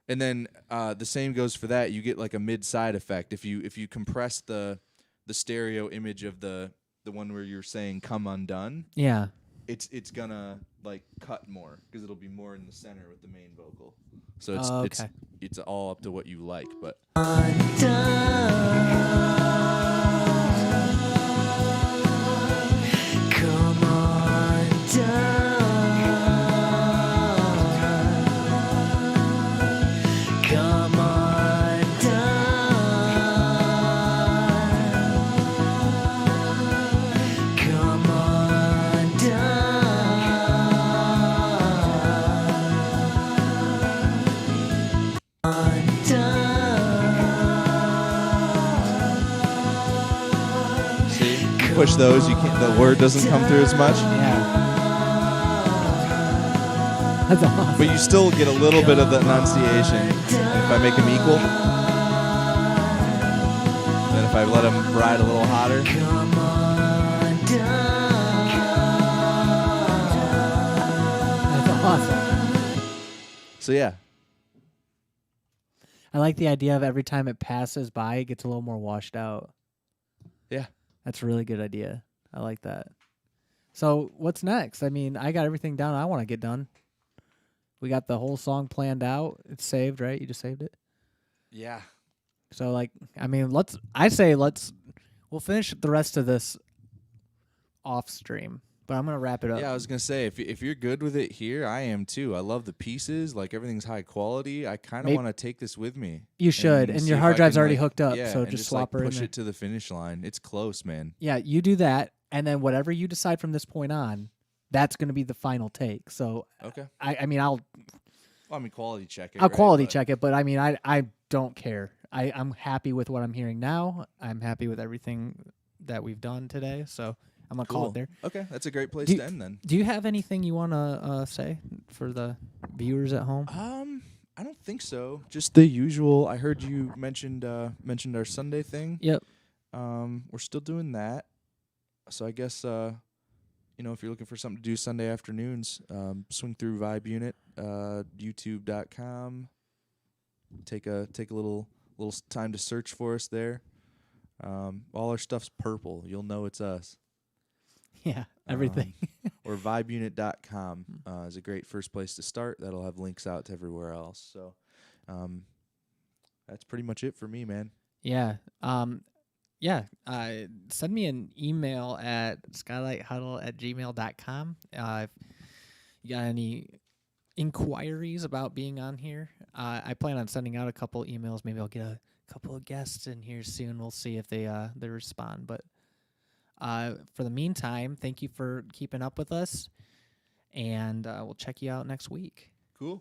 And then the same goes for that. You get like a mid-side effect. If you compress the stereo image of the one where you're saying "come undone," Yeah. it's gonna like cut more because it'll be more in the center with the main vocal. So Oh, it's okay. it's all up to what you like. But Come on down. Come on down. Come on down. On down. see, you push those, you can't. The word doesn't come through as much, Yeah. That's awesome. but you still get a little bit of the enunciation. And if I make them equal, then if I let them ride a little hotter, Come on down. That's awesome. so yeah. I like the idea of every time it passes by, it gets a little more washed out. Yeah. That's a really good idea. I like that. So what's next? I mean, I got everything down I want to get done. We got the whole song planned out. It's saved, right? You just saved it. Yeah. So like, I mean, we'll finish the rest of this off stream, but I'm going to wrap it up. Yeah, I was gonna say if you're good with it here, I am too. I love the pieces, like everything's high quality. I kind of Maybe- want to take this with me. You should. And see your if hard I drive's can, already like- hooked up, yeah, so and just like, swap her in push there. it to the finish line. It's close, man. Yeah, you do that, and then whatever you decide from this point on, that's going to be the final take. So Okay. I mean, I'll Well, I mean, quality check it. I'll right? quality But- check it, but I mean, I don't care. I'm happy with what I'm hearing now. I'm happy with everything that we've done today. So I'm gonna call Cool. it there. Okay, that's a great place Do- to end then. Do you have anything you want to say for the viewers at home? I don't think so. Just the usual. I heard you mentioned our Sunday thing. Yep. We're still doing that. So I guess if you're looking for something to do Sunday afternoons, swing through Vibe Unit, YouTube.com. Take a little time to search for us there. All our stuff's purple. You'll know it's us. Yeah, everything. Or vibeunit.com is a great first place to start. That'll have links out to everywhere else. So that's pretty much it for me, man. Yeah. Send me an email at skylighthuddle@gmail.com. If you got any inquiries about being on here, I plan on sending out a couple emails. Maybe I'll get a couple of guests in here soon. We'll see if they respond. But for the meantime, thank you for keeping up with us, and we'll check you out next week.